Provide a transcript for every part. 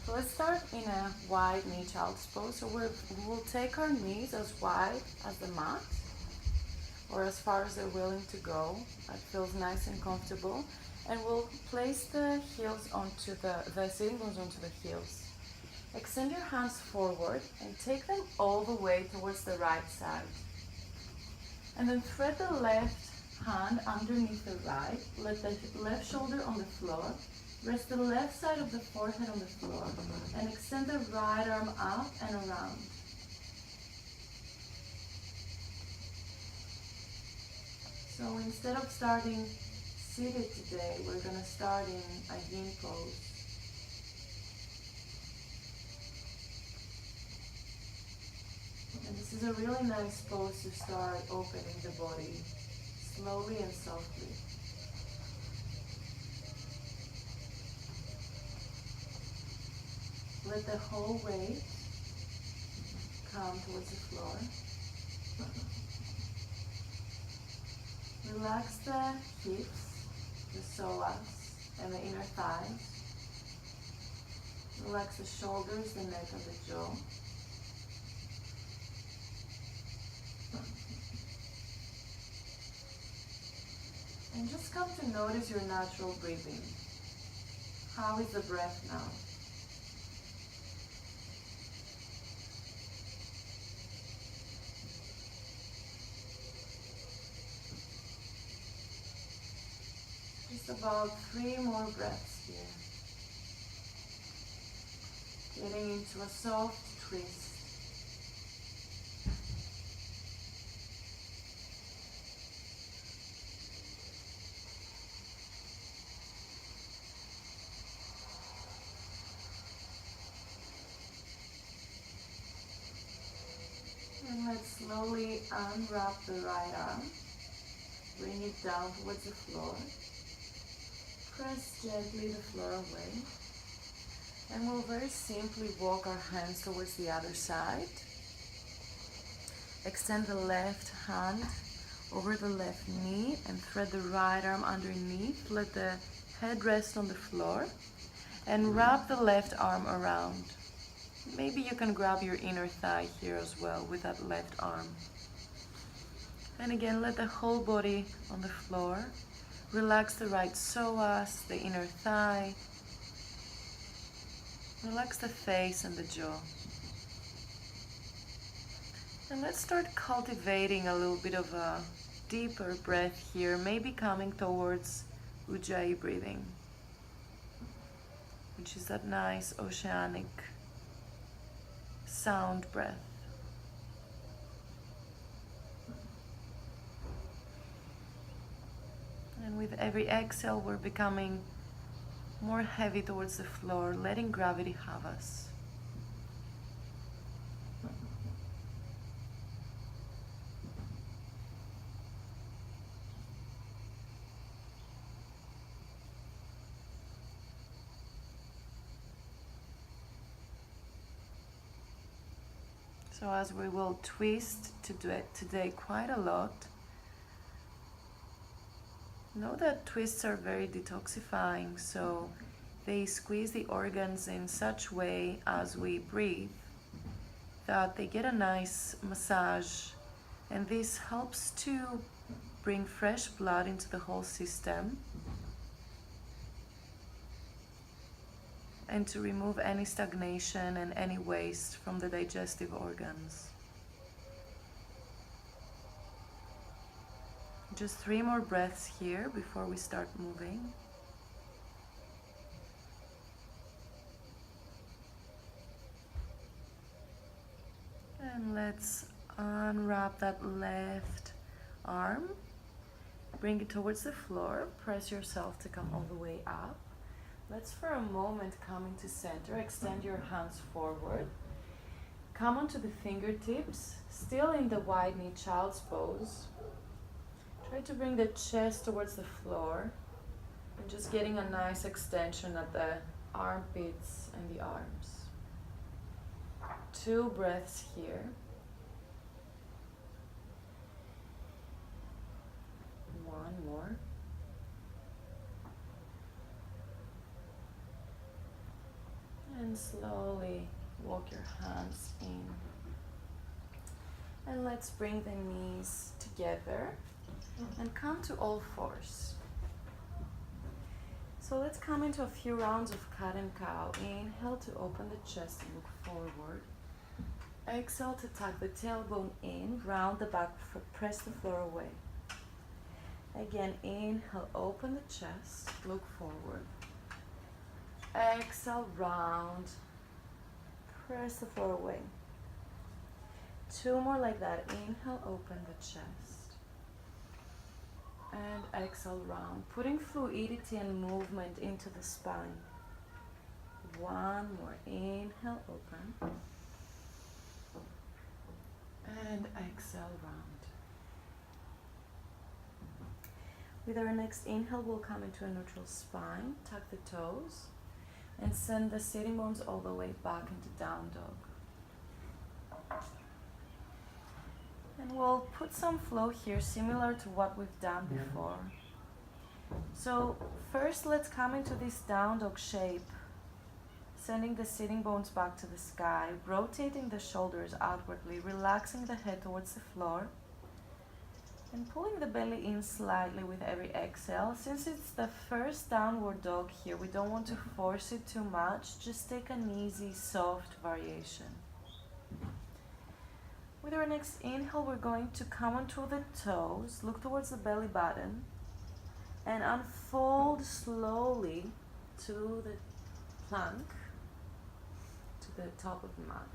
So let's start in a wide knee child's pose. So we'll take our knees as wide as the mat, or as far as they're willing to go. That feels nice and comfortable. And we'll place the heels onto the sitting bones onto the heels. Extend your hands forward and take them all the way towards the right side. And then thread the left hand underneath the right. Let the left shoulder on the floor. Rest the left side of the forehead on the floor. And extend the right arm up and around. So instead of starting seated today, we're going to start in a yin pose. And this is a really nice pose to start opening the body slowly and softly. Let the whole weight come towards the floor. Relax the hips, the psoas, and the inner thighs. Relax the shoulders, the neck, and the jaw. And just come to notice your natural breathing. How is the breath now? Just about 3 more breaths here. Getting into a soft twist. And let's slowly unwrap the right arm. Bring it down towards the floor. Press gently the floor away. And we'll very simply walk our hands towards the other side. Extend the left hand over the left knee and thread the right arm underneath. Let the head rest on the floor. And wrap the left arm around. Maybe you can grab your inner thigh here as well with that left arm. And again, let the whole body on the floor. Relax the right psoas, the inner thigh. Relax the face and the jaw. And let's start cultivating a little bit of a deeper breath here, maybe coming towards Ujjayi breathing, which is that nice oceanic sound breath. And with every exhale, we're becoming more heavy towards the floor, letting gravity have us. So as we will twist today quite a lot, know that twists are very detoxifying, so they squeeze the organs in such way as we breathe that they get a nice massage, and this helps to bring fresh blood into the whole system and to remove any stagnation and any waste from the digestive organs. Just 3 more breaths here before we start moving. And let's unwrap that left arm. Bring it towards the floor. Press yourself to come all the way up. Let's for a moment come into center. Extend your hands forward. Come onto the fingertips, still in the wide knee child's pose. Try to bring the chest towards the floor and just getting a nice extension at the armpits and the arms. 2 breaths here. 1 more. And And slowly walk your hands in. And let's bring the knees together and come to all fours. So let's come into a few rounds of cat and cow. Inhale to open the chest and look forward. Exhale to tuck the tailbone in, round the back, press the floor away. Again, inhale, open the chest, look forward. Exhale, round, press the floor away. 2 more like that. Inhale, open the chest. And exhale, round. Putting fluidity and movement into the spine. 1 more. Inhale, open. And exhale, round. With our next inhale, we'll come into a neutral spine. Tuck the toes. And send the sitting bones all the way back into down dog. And we'll put some flow here, similar to what we've done before. So first, let's come into this down dog shape, sending the sitting bones back to the sky, rotating the shoulders outwardly, relaxing the head towards the floor, and pulling the belly in slightly with every exhale. Since it's the first downward dog here, we don't want to force it too much. Just take an easy, soft variation. With our next inhale, we're going to come onto the toes, look towards the belly button, and unfold slowly to the plank, to the top of the mat.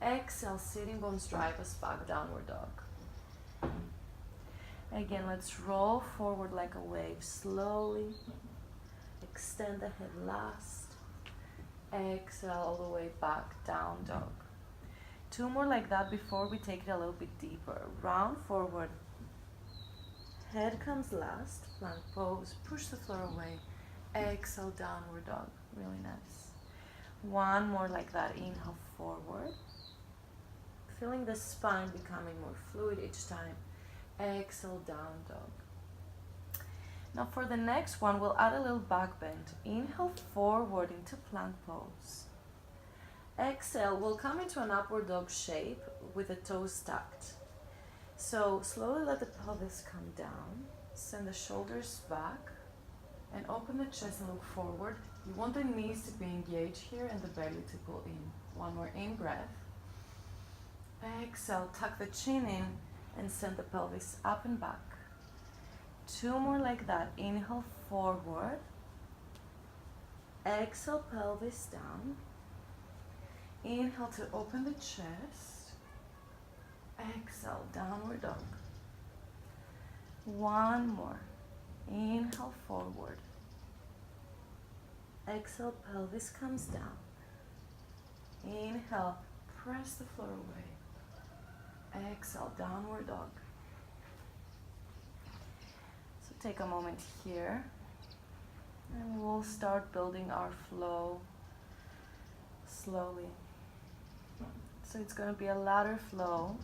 Exhale, sitting bones drive us back, downward dog. Again, let's roll forward like a wave, slowly. Extend the head last. Exhale all the way back, down dog. 2 more like that before we take it a little bit deeper. Round forward. Head comes last, plank pose, push the floor away. Exhale, downward dog, really nice. 1 more like that, inhale forward. Feeling the spine becoming more fluid each time. Exhale, down dog. Now for the next one, we'll add a little back bend. Inhale forward into plank pose. Exhale, we'll come into an upward dog shape with the toes tucked. So slowly let the pelvis come down, send the shoulders back, and open the chest and look forward. You want the knees to be engaged here and the belly to pull in. 1 more in breath. Exhale, tuck the chin in and send the pelvis up and back. 2 more like that. Inhale forward. Exhale, pelvis down. Inhale to open the chest. Exhale, downward dog. 1 more. Inhale forward. Exhale, pelvis comes down. Inhale, press the floor away. Exhale, downward dog. So take a moment here and we'll start building our flow slowly. So it's going to be a ladder flow.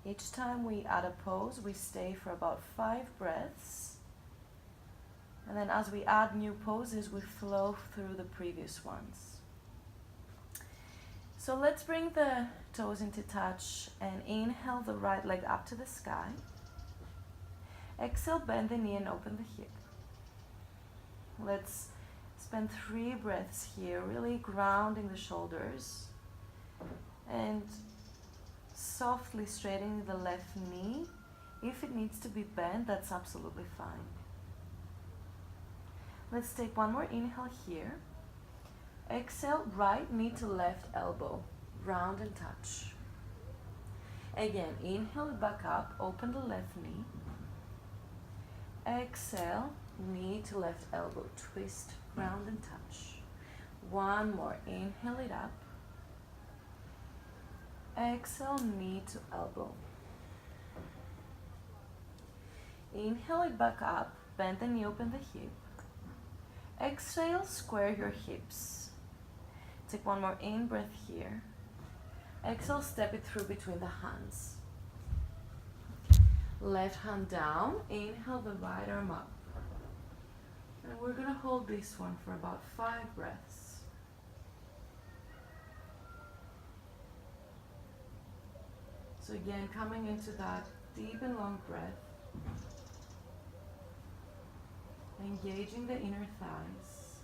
Each time we add a pose, we stay for about 5 breaths. And then as we add new poses, we flow through the previous ones. So let's bring the toes into touch and inhale the right leg up to the sky. Exhale, bend the knee and open the hip. Let's spend 3 breaths here, really grounding the shoulders and softly straightening the left knee. If it needs to be bent, that's absolutely fine. Let's take 1 more inhale here. Exhale, right knee to left elbow, round and touch. Again, inhale back up, open the left knee. Exhale, knee to left elbow, twist, round and touch. 1 more, inhale it up. Exhale, knee to elbow. Inhale it back up, bend the knee, open the hip. Exhale, square your hips. Take 1 more in breath here. Exhale, step it through between the hands. Left hand down, inhale the right arm up. And we're gonna hold this one for about 5 breaths. So again, coming into that deep and long breath, engaging the inner thighs.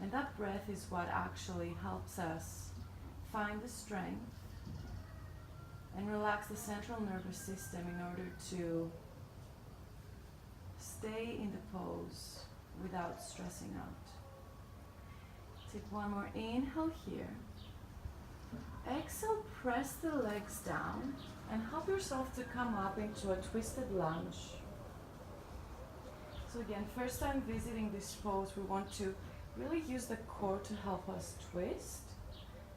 And that breath is what actually helps us find the strength and relax the central nervous system in order to stay in the pose without stressing out. Take one more inhale here. Exhale, press the legs down and help yourself to come up into a twisted lunge. So again, first time visiting this pose, we want to really use the core to help us twist.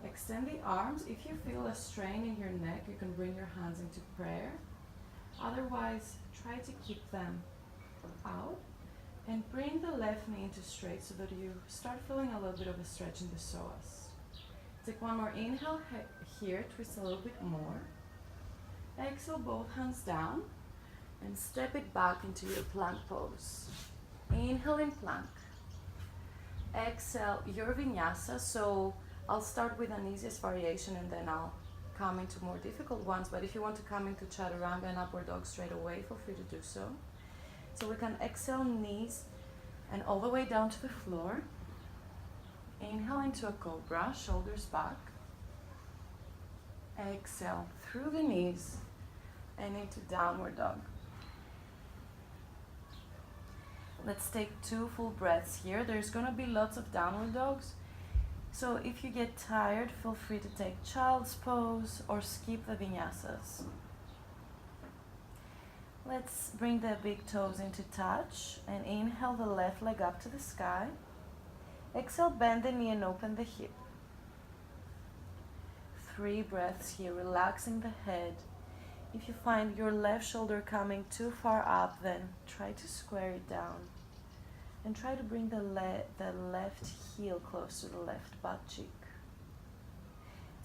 Extend the arms. If you feel a strain in your neck, you can bring your hands into prayer. Otherwise, try to keep them out and bring the left knee into straight so that you start feeling a little bit of a stretch in the psoas. Take one more inhale here, twist a little bit more. Exhale, both hands down and step it back into your plank pose. Inhale in plank. Exhale, your vinyasa. So I'll start with an easiest variation and then I'll come into more difficult ones. But if you want to come into Chaturanga and upward dog straight away, feel free to do so. So we can exhale, knees and all the way down to the floor. Inhale into a cobra, shoulders back. Exhale through the knees and into downward dog. Let's take 2 full breaths here. There's gonna be lots of downward dogs. So if you get tired, feel free to take child's pose or skip the vinyasas. Let's bring the big toes into touch and inhale the left leg up to the sky. Exhale, bend the knee and open the hip. 3 breaths here, relaxing the head. If you find your left shoulder coming too far up, then try to square it down. And try to bring the left heel close to the left butt cheek.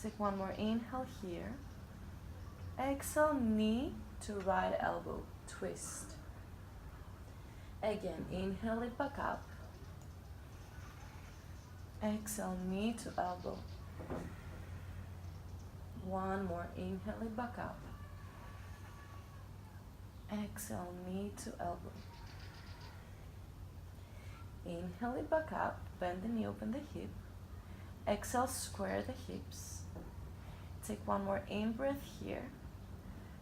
Take one more inhale here. Exhale, knee to right elbow, twist. Again, inhale it back up. Exhale, knee to elbow. One more, inhale it back up. Exhale, knee to elbow. Inhale it back up, bend the knee, open the hip. Exhale, square the hips. Take one more in-breath here.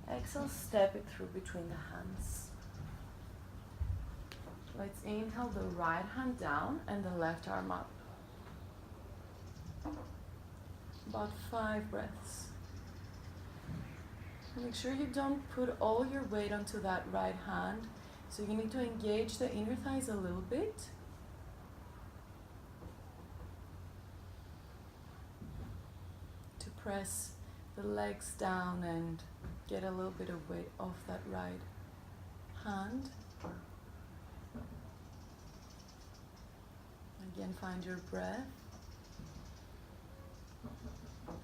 Exhale, step it through between the hands. Let's inhale the right hand down and the left arm up. About 5 breaths. And make sure you don't put all your weight onto that right hand. So you need to engage the inner thighs a little bit. To press the legs down and get a little bit of weight off that right hand. Again, find your breath.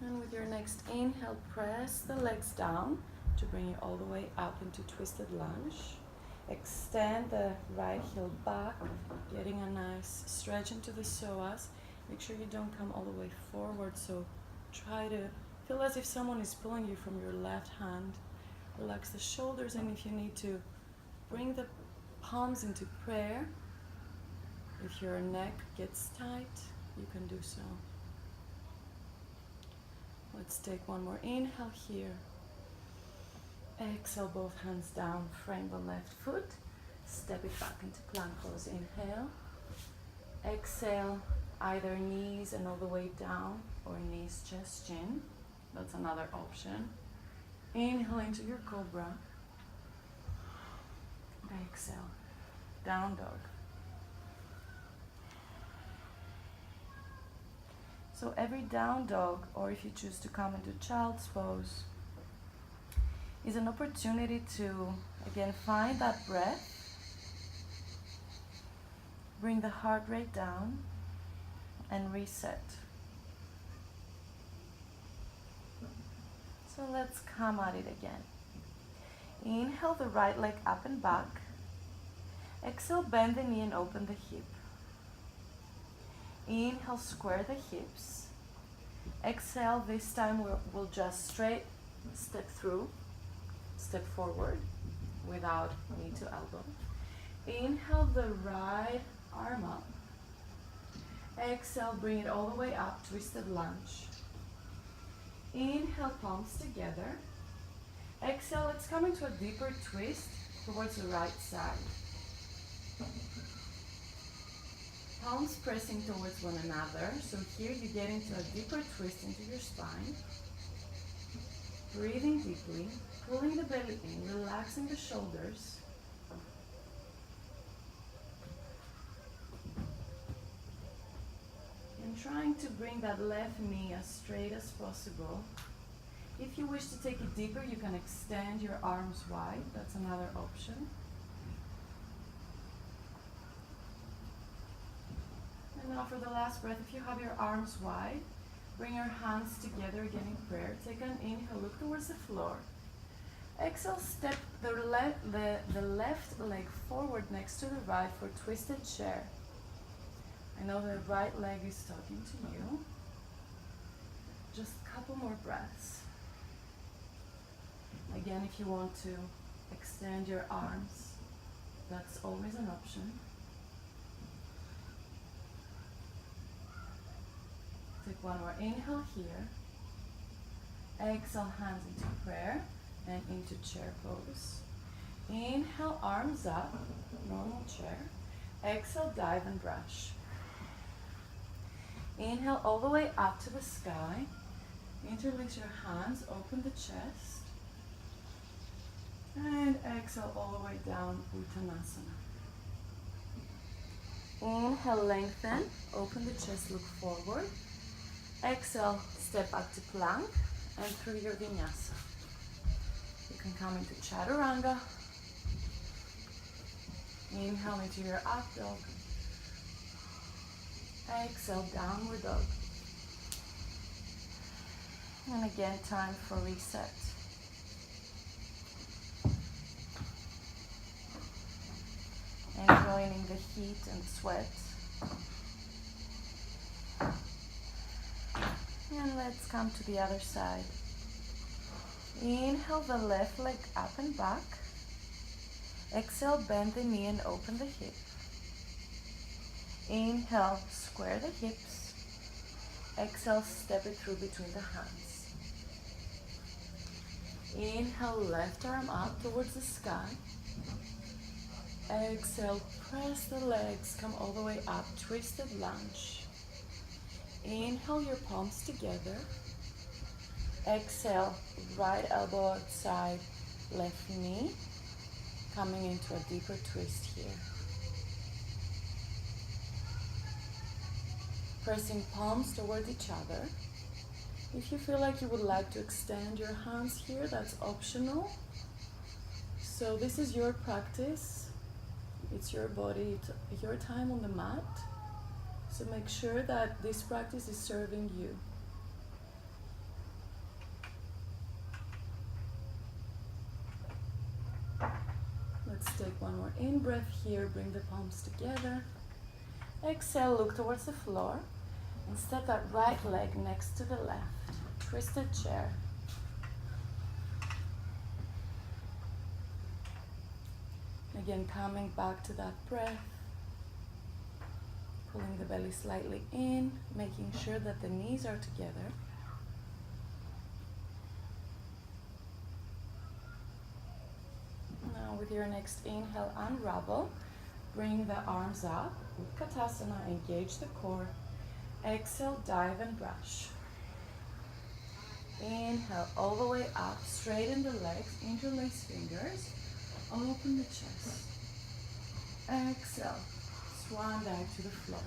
And with your next inhale, press the legs down to bring you all the way up into twisted lunge. Extend the right heel back, getting a nice stretch into the psoas. Make sure you don't come all the way forward, so try to feel as if someone is pulling you from your left hand. Relax the shoulders, and if you need to, bring the palms into prayer. If your neck gets tight, you can do so. Let's take one more inhale here. Exhale, both hands down, frame the left foot. Step it back into plank pose. Inhale. Exhale, either knees and all the way down or knees, chest, chin. That's another option. Inhale into your cobra. Exhale, down dog. So every down dog, or if you choose to come into child's pose, is an opportunity to, again, find that breath. Bring the heart rate down and reset. So let's come at it again. Inhale the right leg up and back. Exhale, bend the knee and open the hip. Inhale, square the hips. Exhale, this time we'll just straight Step through, step forward without knee to elbow. Inhale the right arm up. Exhale, bring it all the way up, twisted lunge. Inhale, palms together. Exhale, let's come into a deeper twist towards the right side. Palms pressing towards one another. So here you get into a deeper twist into your spine. Breathing deeply, pulling the belly in, relaxing the shoulders. And trying to bring that left knee as straight as possible. If you wish to take it deeper, you can extend your arms wide. That's another option. And now for the last breath, if you have your arms wide, bring your hands together again in prayer. Take an inhale, look towards the floor. Exhale, step the left leg forward next to the right for twisted chair. I know the right leg is talking to you. Just a couple more breaths. Again, if you want to extend your arms, that's always an option. Take one more inhale here. Exhale, hands into prayer and into chair pose. Inhale, arms up, normal chair. Exhale, dive and brush. Inhale all the way up to the sky. Interlace your hands, open the chest. And exhale all the way down, Uttanasana. Inhale, lengthen, open the chest, look forward. Exhale, step back to plank and through your vinyasa. You can come into Chaturanga. Inhale into your up dog. Exhale, downward dog. And again, time for reset. And joining the heat and sweat. And let's come to the other side. Inhale the left leg up and back. Exhale, bend the knee and open the hip. Inhale, square the hips. Exhale, step it through between the hands. Inhale, left arm up towards the sky. Exhale, press the legs, come all the way up, twisted lunge. Inhale your palms together. Exhale, right elbow outside, left knee, coming into a deeper twist here. Pressing palms toward each other. If you feel like you would like to extend your hands here, that's optional. So this is your practice. It's your body, it's your time on the mat. So make sure that this practice is serving you. Let's take one more in-breath here, bring the palms together. Exhale, look towards the floor and step that right leg next to the left. Twisted chair. Again, coming back to that breath. Pulling the belly slightly in, making sure that the knees are together. Now with your next inhale, unravel. Bring the arms up. Gomukhasana, engage the core. Exhale, dive and brush. Inhale all the way up, straighten the legs, interlace fingers, open the chest. Exhale, swan dive to the floor.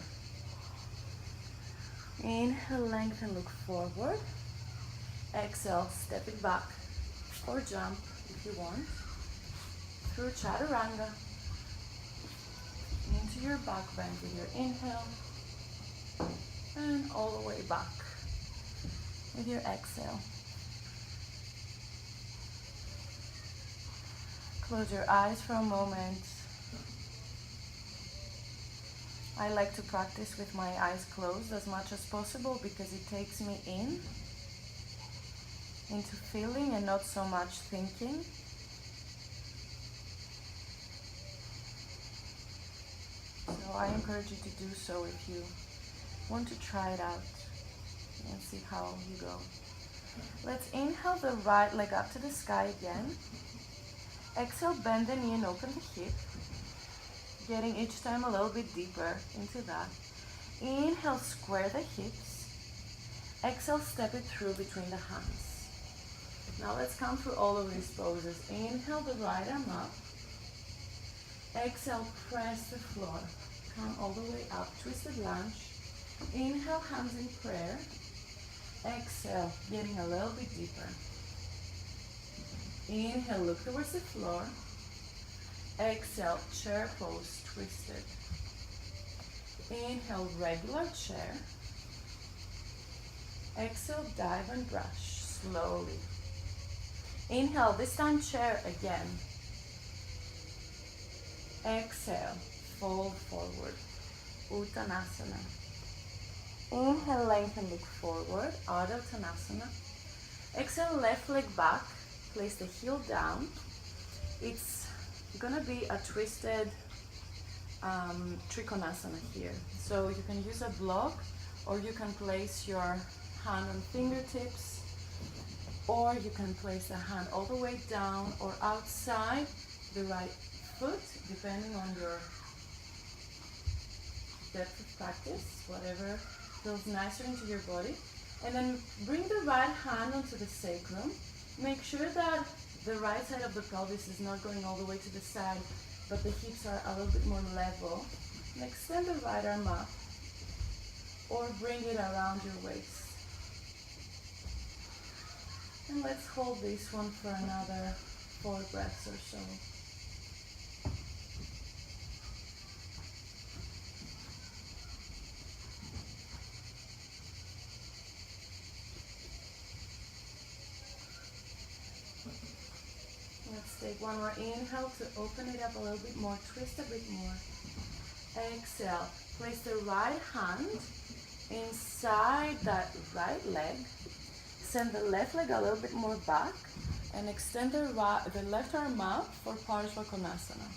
Inhale, lengthen, look forward. Exhale, step it back or jump if you want. Through Chaturanga. Into your back bend with your inhale. And all the way back with your exhale. Close your eyes for a moment. I like to practice with my eyes closed as much as possible because it takes me in. into feeling and not so much thinking. So I encourage you to do so if you want to try it out and see how you go. Let's inhale the right leg up to the sky again. Exhale, bend the knee and open the hip. Getting each time a little bit deeper into that. Inhale, square the hips. Exhale, step it through between the hands. Now let's come through all of these poses. Inhale the right arm up. Exhale, press the floor. Come all the way up, twisted lunge. Inhale, hands in prayer. Exhale, getting a little bit deeper. Inhale, look towards the floor. Exhale, chair pose, twisted. Inhale, regular chair. Exhale, dive and brush, slowly. Inhale, this time chair again. Exhale, fold forward, Uttanasana. Inhale, lengthen, look forward, Ardha Uttanasana. Exhale, left leg back, place the heel down. It's gonna be a twisted Trikonasana here. So you can use a block, or you can place your hand on fingertips, or you can place the hand all the way down or outside the right foot, depending on your depth of practice, whatever feels nicer into your body. And then bring the right hand onto the sacrum. Make sure that the right side of the pelvis is not going all the way to the side, but the hips are a little bit more level. And extend the right arm up, or bring it around your waist. And let's hold this one for another 4 breaths or so. Let's take one more inhale to open it up a little bit more, twist a bit more. Exhale, place the right hand inside that right leg. Send the left leg a little bit more back and extend the left arm up for Parsvakonasana.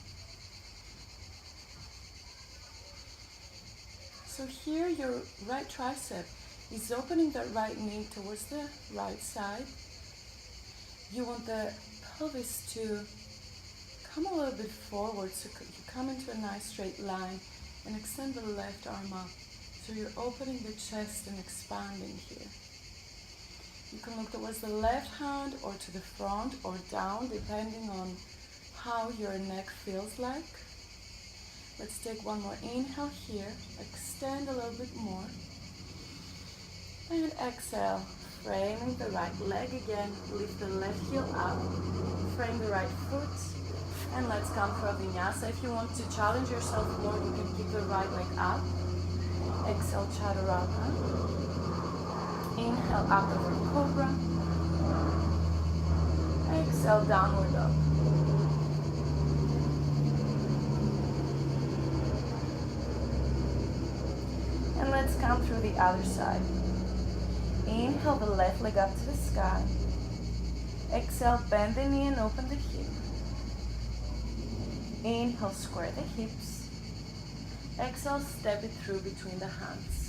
So here your right tricep is opening the right knee towards the right side. You want the pelvis to come a little bit forward, so you come into a nice straight line and extend the left arm up. So you're opening the chest and expanding here. You can look towards the left hand or to the front or down, depending on how your neck feels like. Let's take one more inhale here. Extend a little bit more. And exhale, framing the right leg again. Lift the left heel up. Frame the right foot. And let's come for a vinyasa. If you want to challenge yourself more, you can keep the right leg up. Exhale, Chaturanga. Inhale, up over cobra. Exhale, downward dog. And let's come through the other side. Inhale the left leg up to the sky. Exhale, bend the knee and open the hip. Inhale, square the hips. Exhale, step it through between the hands.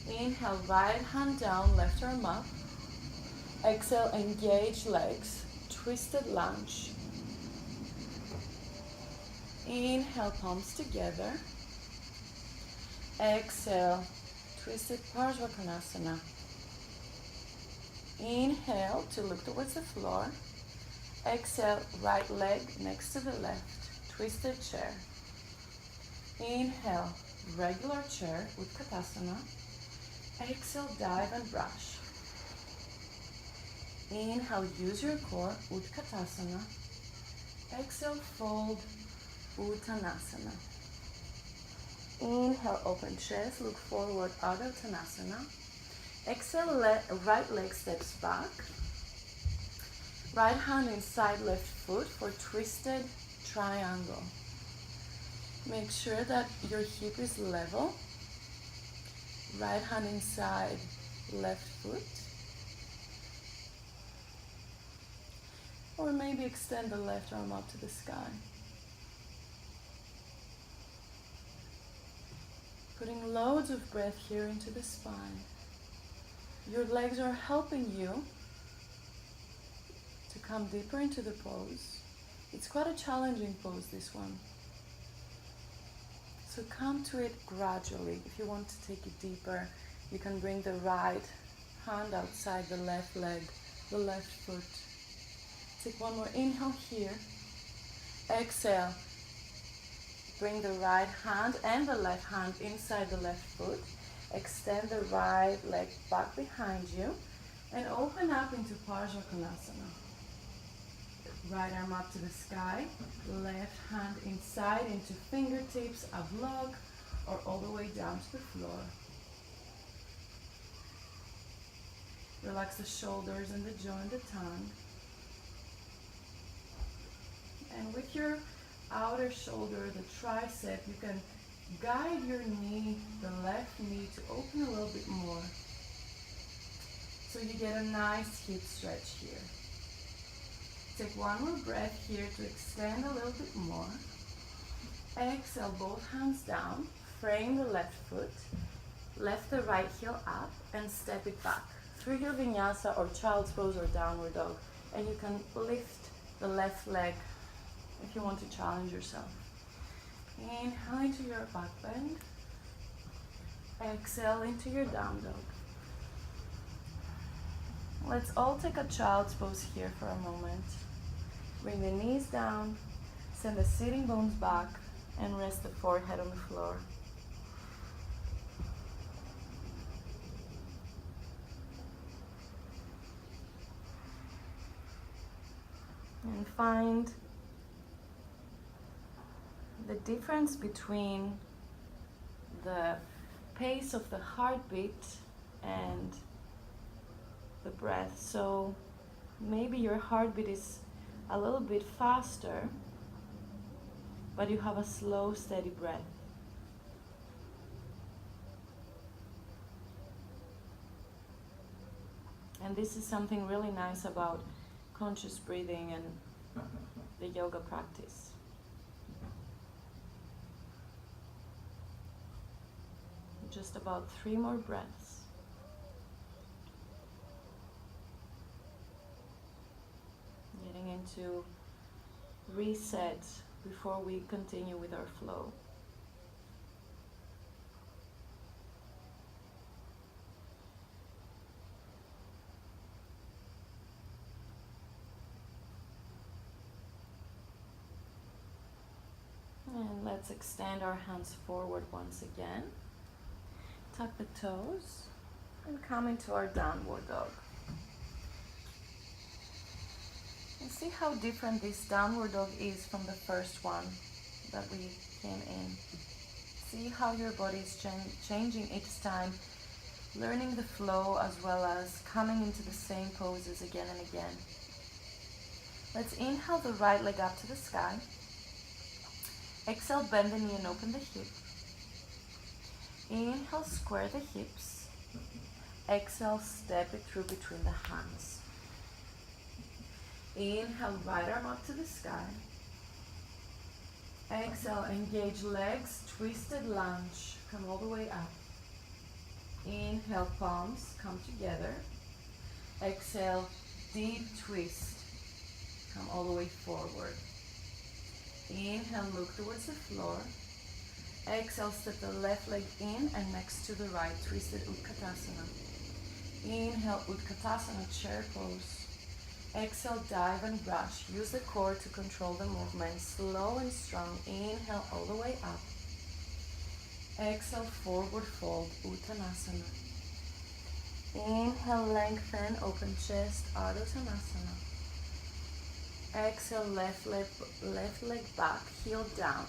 Inhale, right hand down, left arm up. Exhale, engage legs, twisted lunge. Inhale, palms together. Exhale, twisted Parsvakonasana. Inhale to look towards the floor. Exhale, right leg next to the left, twisted chair. Inhale, regular chair, Utkatasana. Exhale, dive and brush. Inhale, use your core, Utkatasana. Exhale, fold, Uttanasana. Inhale, open chest, look forward, Ardha Uttanasana. Exhale, right leg steps back. Right hand inside left foot for twisted triangle. Make sure that your hip is level. Right hand inside left foot. Or maybe extend the left arm up to the sky. Putting loads of breath here into the spine. Your legs are helping you to come deeper into the pose. It's quite a challenging pose, this one. So come to it gradually. If you want to take it deeper, you can bring the right hand outside the left leg, the left foot. Take one more inhale here. Exhale. Bring the right hand and the left hand inside the left foot. Extend the right leg back behind you and open up into Parsvakonasana. Right arm up to the sky, left hand inside into fingertips, a block, or all the way down to the floor. Relax the shoulders and the jaw and the tongue. And with your outer shoulder, the tricep, you can guide your knee, the left knee, to open a little bit more. So you get a nice hip stretch here. Take one more breath here to extend a little bit more. Exhale, both hands down. Frame the left foot. Lift the right heel up and step it back through your vinyasa or child's pose or downward dog. And you can lift the left leg if you want to challenge yourself. Inhale into your back bend. Exhale into your down dog. Let's all take a child's pose here for a moment. Bring the knees down, send the sitting bones back, and rest the forehead on the floor. And find the difference between the pace of the heartbeat and the breath. So maybe your heartbeat is a little bit faster, but you have a slow, steady breath. And this is something really nice about conscious breathing and the yoga practice. Just about 3 more breaths. Getting into reset before we continue with our flow. And let's extend our hands forward once again. Tuck the toes and come into our downward dog. And see how different this downward dog is from the first one that we came in. See how your body is changing each time, learning the flow as well as coming into the same poses again and again. Let's inhale the right leg up to the sky. Exhale, bend the knee and open the hip. Inhale, square the hips. Exhale, step it through between the hands. Inhale, right arm up to the sky. Exhale, engage legs, twisted lunge. Come all the way up. Inhale, palms come together. Exhale, deep twist. Come all the way forward. Inhale, look towards the floor. Exhale, step the left leg in and next to the right, twisted Utkatasana. Inhale, Utkatasana, chair pose. Exhale, dive and brush. Use the core to control the movement. Slow and strong. Inhale, all the way up. Exhale, forward fold, Uttanasana. Inhale, lengthen, open chest, Ardha-Uttanasana. Exhale, left leg back, heel down.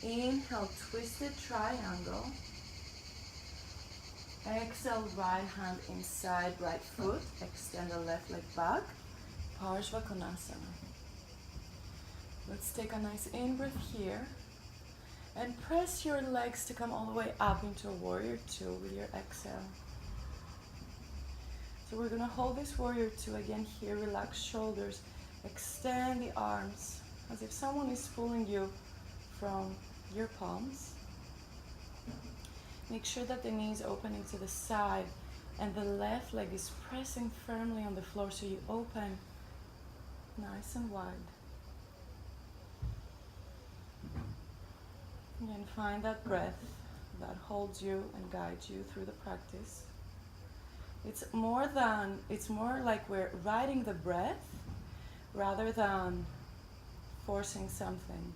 Inhale, twisted triangle. Exhale, right hand inside right foot. Extend the left leg back. Parsvakonasana. Let's take a nice in-breath here. And press your legs to come all the way up into a warrior two with your exhale. So we're going to hold this warrior two again here. Relax shoulders. Extend the arms as if someone is pulling you from your palms. Make sure that the knee is opening to the side and the left leg is pressing firmly on the floor, so you open nice and wide. And find that breath that holds you and guides you through the practice. It's more like we're riding the breath rather than forcing something.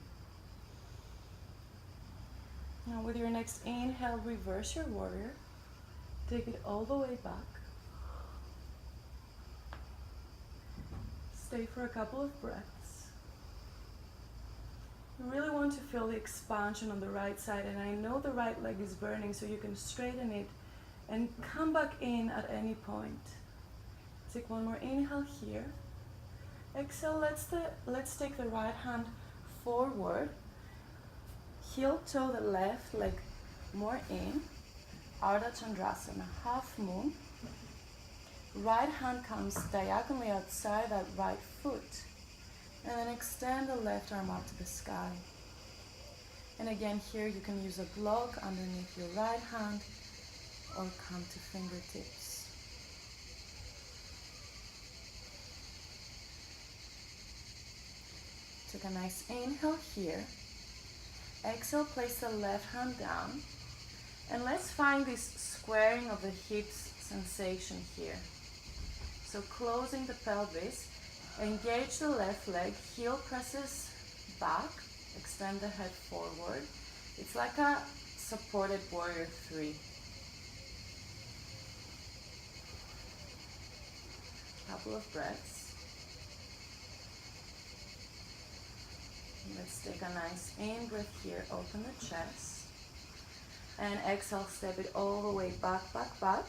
Now with your next inhale, reverse your warrior. Take it all the way back. Stay for a couple of breaths. You really want to feel the expansion on the right side, and I know the right leg is burning, so you can straighten it and come back in at any point. Take one more inhale here. Exhale, let's take the right hand forward. Heel toe the left leg more in. Ardha Chandrasana, half moon. Right hand comes diagonally outside that right foot. And then extend the left arm up to the sky. And again here you can use a block underneath your right hand or come to fingertips. Take a nice inhale here. Exhale, place the left hand down. And let's find this squaring of the hips sensation here. So closing the pelvis, engage the left leg, heel presses back, extend the head forward. It's like a supported warrior 3. Couple of breaths. Let's take a nice in breath here, open the chest. And exhale, step it all the way back, back, back.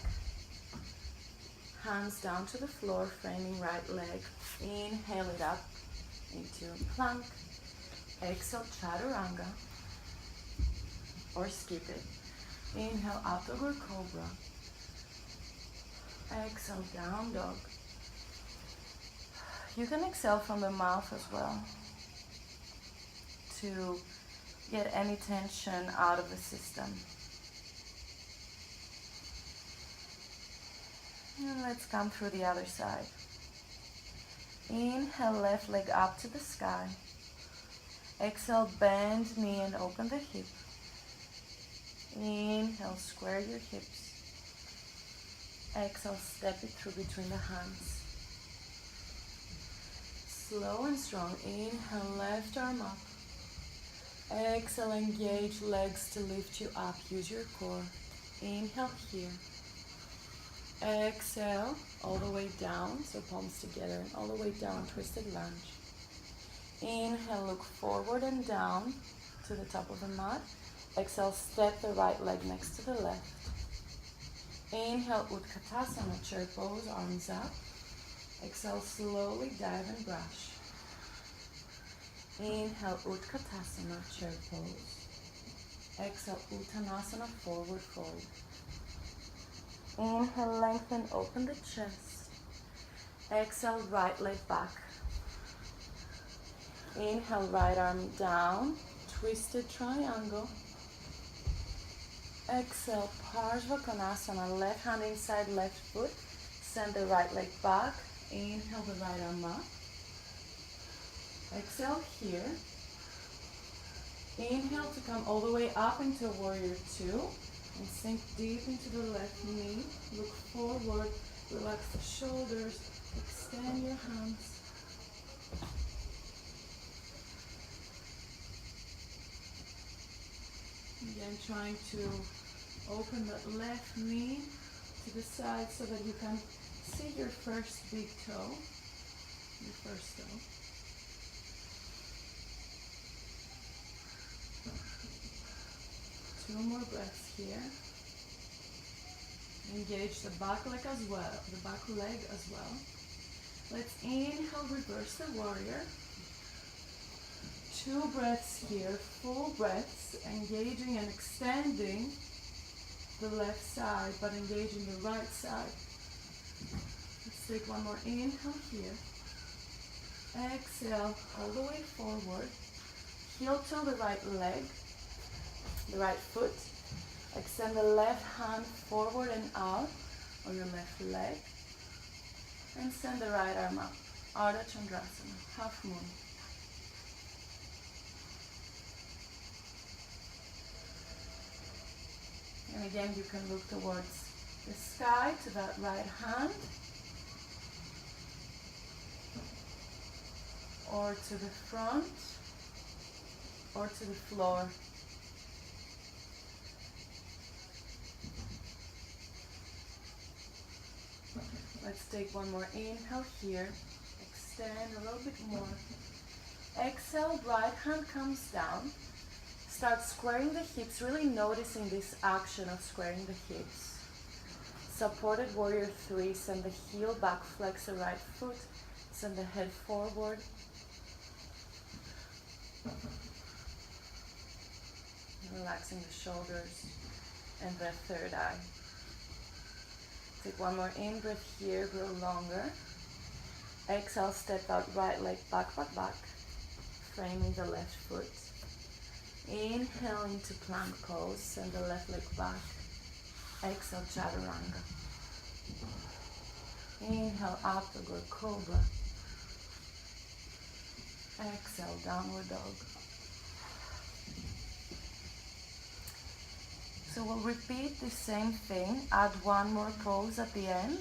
Hands down to the floor, framing right leg. Inhale it up into plank. Exhale, Chaturanga. Or skip it. Inhale, upward cobra. Exhale, down dog. You can exhale from the mouth as well to get any tension out of the system. And let's come through the other side. Inhale, left leg up to the sky. Exhale, bend knee and open the hip. Inhale, square your hips. Exhale, step it through between the hands. Slow and strong. Inhale, left arm up. Exhale, engage legs to lift you up. Use your core. Inhale here. Exhale, all the way down, so palms together, and all the way down, twisted lunge. Inhale, look forward and down to the top of the mat. Exhale, step the right leg next to the left. Inhale, Utkatasana, chair pose, arms up. Exhale, slowly dive and brush. Inhale, Utkatasana, chair pose. Exhale, Uttanasana, forward fold. Inhale, lengthen, open the chest. Exhale, right leg back. Inhale, right arm down, twisted triangle. Exhale, Parsvakonasana, left hand inside left foot. Send the right leg back. Inhale, the right arm up. Exhale here. Inhale to come all the way up into warrior 2. And sink deep into the left knee. Look forward. Relax the shoulders. Extend your hands. Again, trying to open that left knee to the side so that you can see your first big toe. Your first toe. Two more breaths here. Engage the back leg as well, the back leg as well. Let's inhale, reverse the warrior. 2 breaths here, full breaths, engaging and extending the left side, but engaging the right side. Let's take one more inhale here. Exhale all the way forward. Heel to the right leg, the right foot. Extend the left hand forward and out on your left leg. And send the right arm up. Ardha Chandrasana, half moon. And again, you can look towards the sky, to that right hand. Or to the front, or to the floor. Let's take one more inhale here. Extend a little bit more. Exhale, right hand comes down. Start squaring the hips, really noticing this action of squaring the hips. Supported warrior 3, send the heel back, flex the right foot, send the head forward. Relaxing the shoulders and the third eye. Take one more in breath here, grow longer. Exhale, step out, right leg back, back, back. Framing the left foot. Inhale into plank pose, send the left leg back. Exhale, Chaturanga. Inhale, upward cobra. Exhale, downward dog. So we'll repeat the same thing, add one more pose at the end.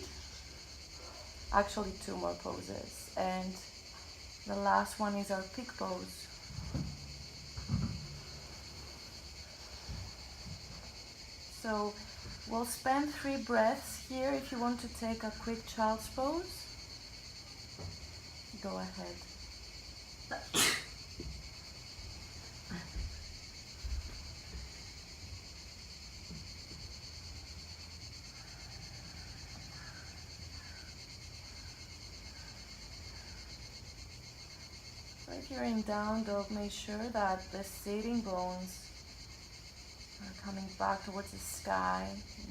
Actually, two more poses. And the last one is our pig pose. So we'll spend 3 breaths here. If you want to take a quick child's pose, go ahead. If you're in down dog, make sure that the sitting bones are coming back towards the sky.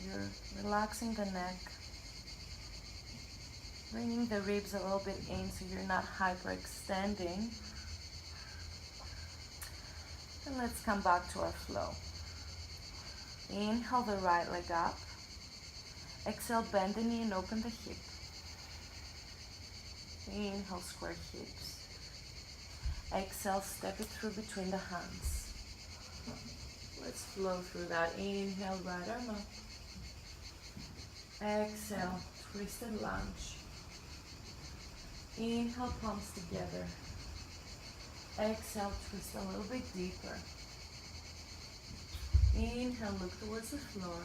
You're relaxing the neck, bringing the ribs a little bit in so you're not hyperextending. And let's come back to our flow. Inhale the right leg up. Exhale, bend the knee and open the hip. Inhale, square hips. Exhale, step it through between the hands. Let's flow through that. Inhale, right arm up. Exhale, twisted lunge. Inhale, palms together. Exhale, twist a little bit deeper. Inhale, look towards the floor.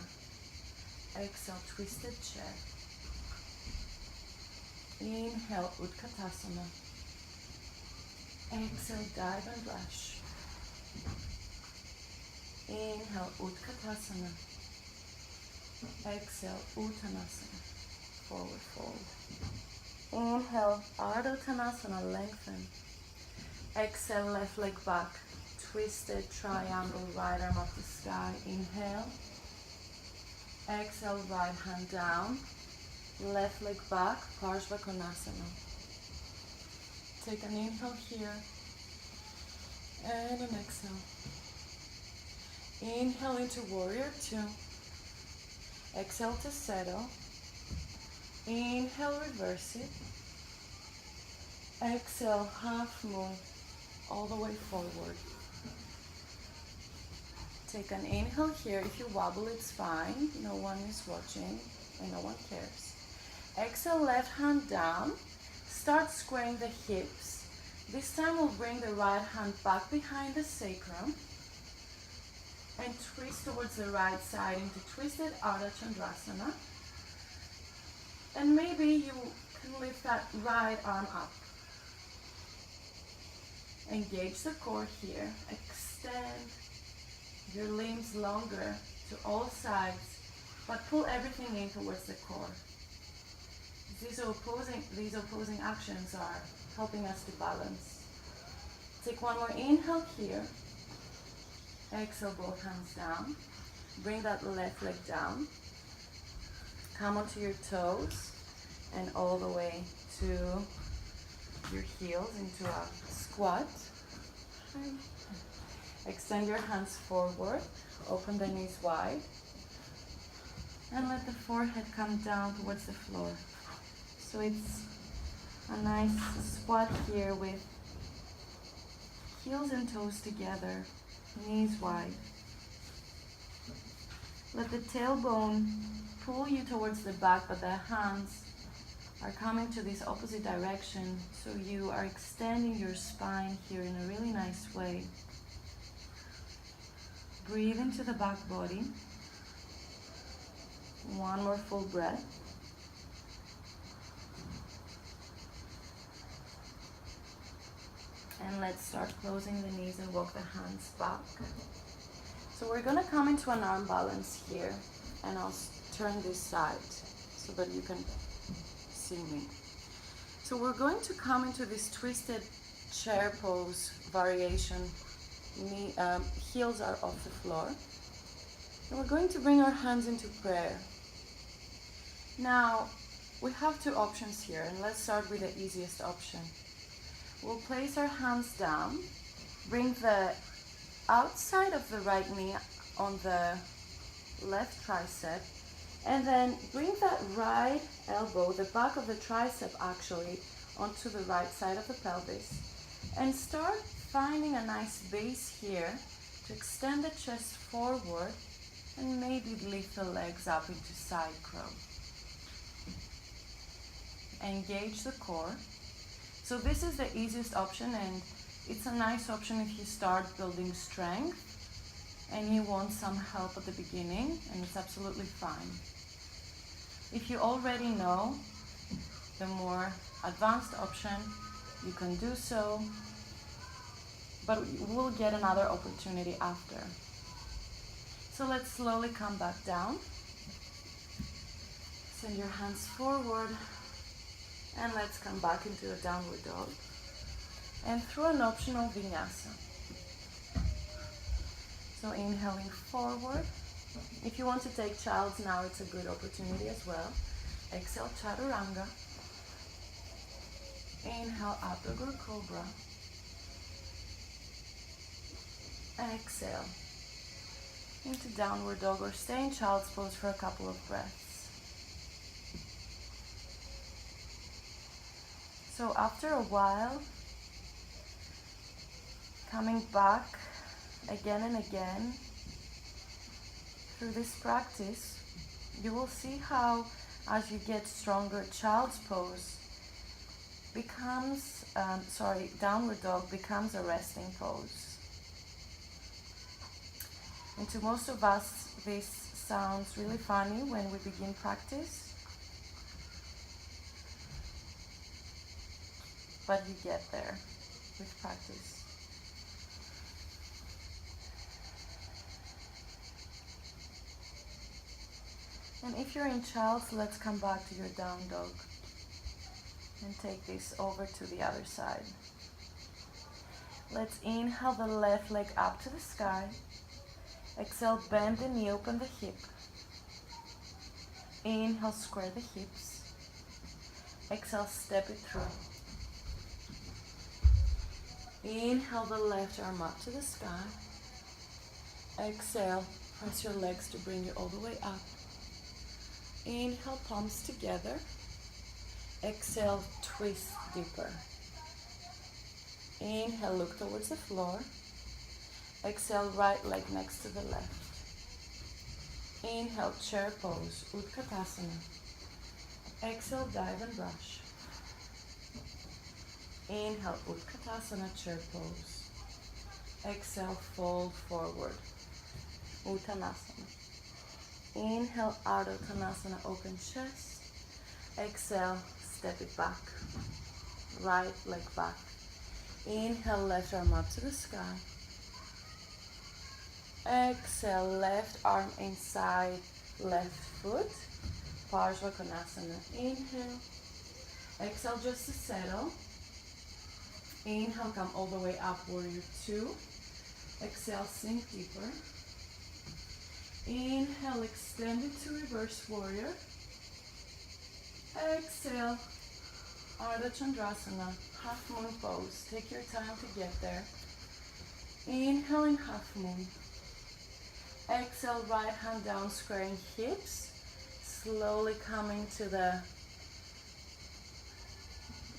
Exhale, twisted chair. Inhale, Utkatasana. Exhale, dive and rush. Inhale, Utkatasana. Exhale, Uttanasana. Forward fold. Inhale, Ardha Uttanasana, lengthen. Exhale, left leg back. Twisted triangle, right arm up the sky. Inhale. Exhale, right hand down. Left leg back, Parsvakonasana. Take an inhale here and an exhale. Inhale into warrior 2. Exhale to Saito. Inhale, reverse it. Exhale, half moon all the way forward. Take an inhale here. If you wobble, it's fine. No one is watching and no one cares. Exhale, left hand down. Start squaring the hips. This time we'll bring the right hand back behind the sacrum and twist towards the right side into twisted Ardha Chandrasana. And maybe you can lift that right arm up. Engage the core here. Extend your limbs longer to all sides, but pull everything in towards the core. These opposing actions are helping us to balance. Take one more inhale here. Exhale, both hands down. Bring that left leg down. Come onto your toes and all the way to your heels into a squat. Extend your hands forward, open the knees wide, and let the forehead come down towards the floor. So it's a nice squat here with heels and toes together, knees wide. Let the tailbone pull you towards the back, but the hands are coming to this opposite direction, so you are extending your spine here in a really nice way. Breathe into the back body. One more full breath. And let's start closing the knees and walk the hands back. So we're going to come into an arm balance here, and I'll turn this side so that you can see me. So we're going to come into this twisted chair pose variation. Heels are off the floor. And we're going to bring our hands into prayer. Now, we have two options here, and let's start with the easiest option. We'll place our hands down, bring the outside of the right knee on the left tricep, and then bring that right elbow, the back of the tricep actually, onto the right side of the pelvis, and start finding a nice base here to extend the chest forward and maybe lift the legs up into side crow. Engage the core. So this is the easiest option, and it's a nice option if you start building strength and you want some help at the beginning, and it's absolutely fine. If you already know the more advanced option, you can do so, but we'll get another opportunity after. So let's slowly come back down. Send your hands forward, and let's come back into a downward dog. And through an optional vinyasa. So inhaling forward. If you want to take child's now, it's a good opportunity as well. Exhale, Chaturanga. Inhale, upward cobra. Exhale into downward dog, or stay in child's pose for a couple of breaths. So after a while, coming back again and again through this practice, you will see how, as you get stronger, child's pose becomes, downward dog becomes a resting pose. And to most of us, this sounds really funny when we begin practice, but you get there with practice. And if you're in child's, let's come back to your down dog and take this over to the other side. Let's inhale the left leg up to the sky. Exhale, bend the knee, open the hip. Inhale, square the hips. Exhale, step it through. Inhale the left arm up to the sky. Exhale, press your legs to bring you all the way up. Inhale, palms together. Exhale, twist deeper. Inhale, look towards the floor. Exhale, right leg next to the left. Inhale, chair pose, Utkatasana. Exhale, dive and brush. Inhale, Utkatasana, chair pose. Exhale, fold forward, Uttanasana. Inhale, Ardha Uttanasana, open chest. Exhale, step it back, right leg back. Inhale, left arm up to the sky. Exhale, left arm inside left foot, Parsvakonasana. Inhale. Exhale, just to settle. Inhale, come all the way up, warrior two. Exhale, sink deeper. Inhale, extend it to reverse warrior. Exhale, Ardha Chandrasana, half moon pose. Take your time to get there. Inhaling half moon. Exhale, right hand down, squaring hips. Slowly coming to the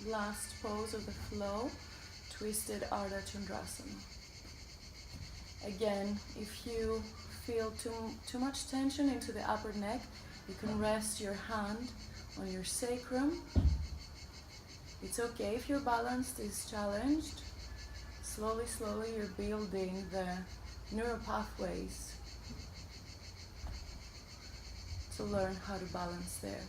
last pose of the flow, twisted Ardha Chandrasana. Again, if you feel too much tension into the upper neck, you can rest your hand on your sacrum. It's okay if your balance is challenged. Slowly, slowly you're building the neural pathways to learn how to balance there.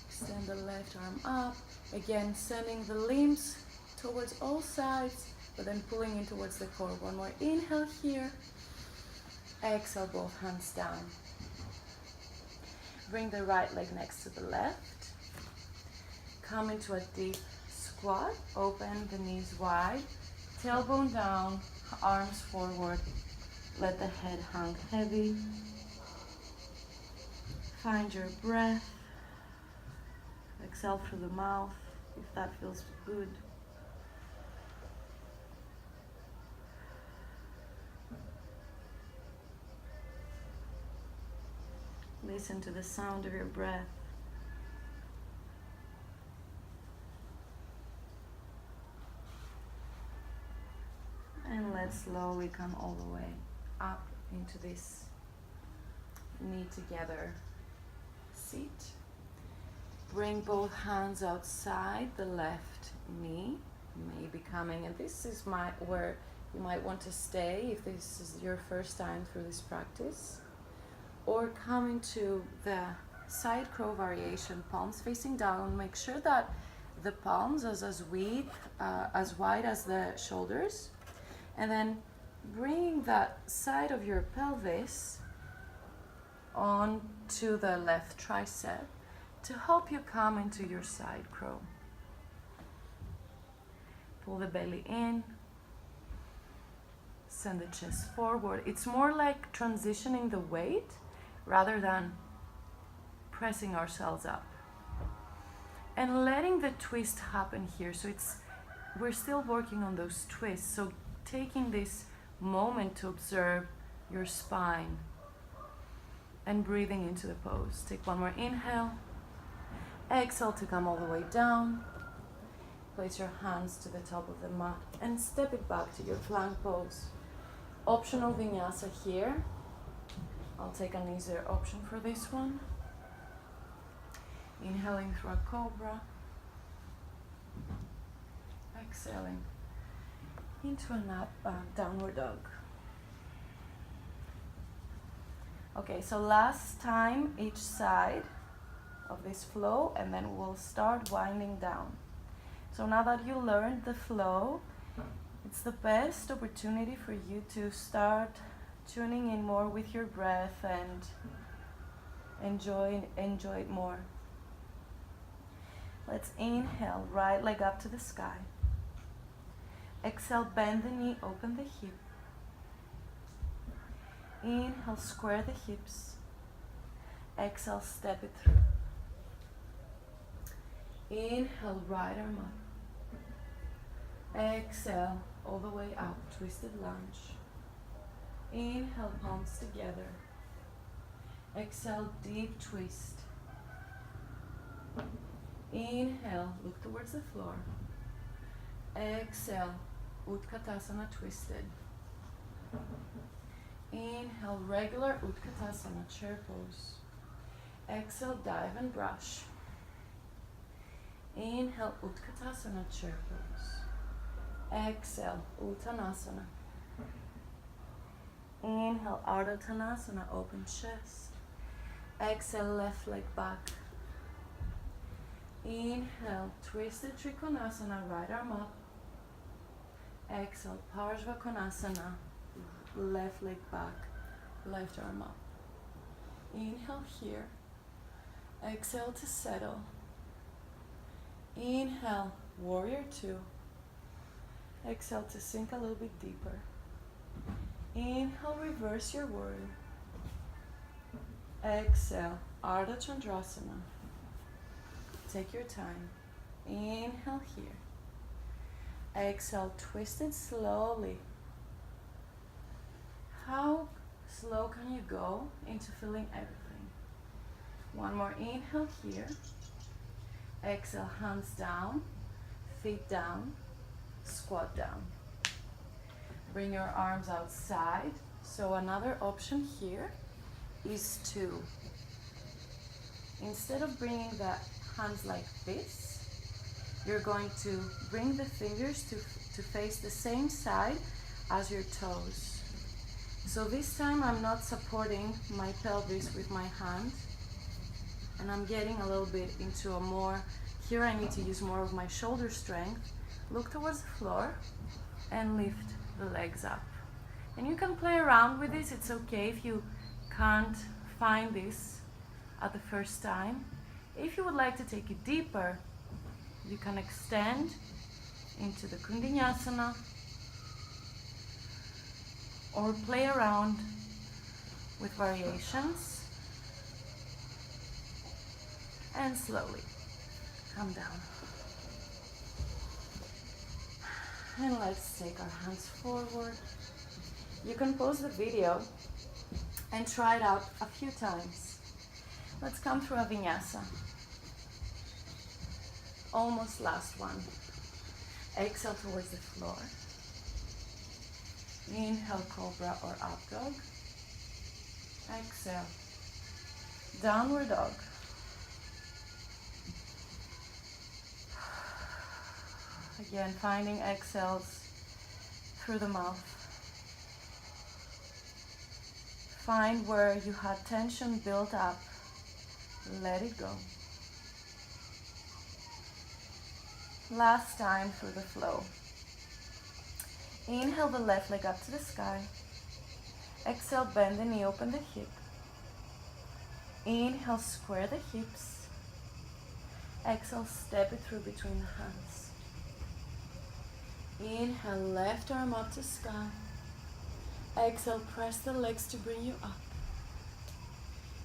Extend the left arm up. Again, sending the limbs towards all sides, but then pulling in towards the core. One more inhale here. Exhale, both hands down. Bring the right leg next to the left. Come into a deep squat. Open the knees wide. Tailbone down, arms forward. Let the head hang heavy. Find your breath. Exhale through the mouth if that feels good. Listen to the sound of your breath. And let's slowly come all the way up into this knee together seat. Bring both hands outside the left knee, maybe coming, and this is where you might want to stay if this is your first time through this practice. Or coming to the side crow variation, palms facing down. Make sure that the palms are as wide as the shoulders. And then bringing that side of your pelvis onto the left tricep to help you come into your side crow. Pull the belly in. Send the chest forward. It's more like transitioning the weight rather than pressing ourselves up. And letting the twist happen here. So we're still working on those twists. So taking this moment to observe your spine and breathing into the pose. Take one more inhale. Exhale to come all the way down. Place your hands to the top of the mat and step it back to your plank pose. Optional vinyasa here. I'll take an easier option for this one. Inhaling through a cobra. Exhaling into a downward dog. Okay, so last time each side of this flow, and then we'll start winding down. So now that you learned the flow, it's the best opportunity for you to start tuning in more with your breath and enjoy it more. Let's inhale, right leg up to the sky. Exhale, bend the knee, open the hip. Inhale, square the hips. Exhale, step it through. Inhale, right arm up. Exhale, all the way up, twisted lunge. Inhale, palms together. Exhale, deep twist. Inhale, look towards the floor. Exhale, Utkatasana twisted. Inhale, regular Utkatasana, chair pose. Exhale, dive and brush. Inhale, Utkatasana, chair pose. Exhale, Uttanasana. Inhale, Ardha Uttanasana, open chest. Exhale, left leg back. Inhale, twisted Trikonasana, right arm up. Exhale, Parsvakonasana, left leg back, left arm up. Inhale here. Exhale to settle. Inhale, warrior two. Exhale to sink a little bit deeper. Inhale, reverse your warrior. Exhale, Ardha Chandrasana. take your time. Inhale here. Exhale, twist it slowly. How slow can you go into feeling everything? One more inhale here. Exhale, hands down, feet down, squat down. Bring your arms outside. So another option here is to, instead of bringing the hands like this, you're going to bring the fingers to face the same side as your toes. So this time I'm not supporting my pelvis with my hand, and I'm getting a little bit into a more, here I need to use more of my shoulder strength. Look towards the floor and lift the legs up. And you can play around with this, it's okay if you can't find this at the first time. If you would like to take it deeper, you can extend into the Kundinyasana or play around with variations and slowly come down. And let's take our hands forward. You can pause the video and try it out a few times. Let's come through a vinyasa. Almost last one. Exhale towards the floor. Inhale, cobra or up dog. Exhale, downward dog. Again, finding exhales through the mouth. Find where you had tension built up. Let it go. Last time through the flow. Inhale the left leg up to the sky. Exhale, bend the knee, open the hip. Inhale, square the hips. Exhale, step it through between the hands. Inhale, left arm up to sky. Exhale, press the legs to bring you up.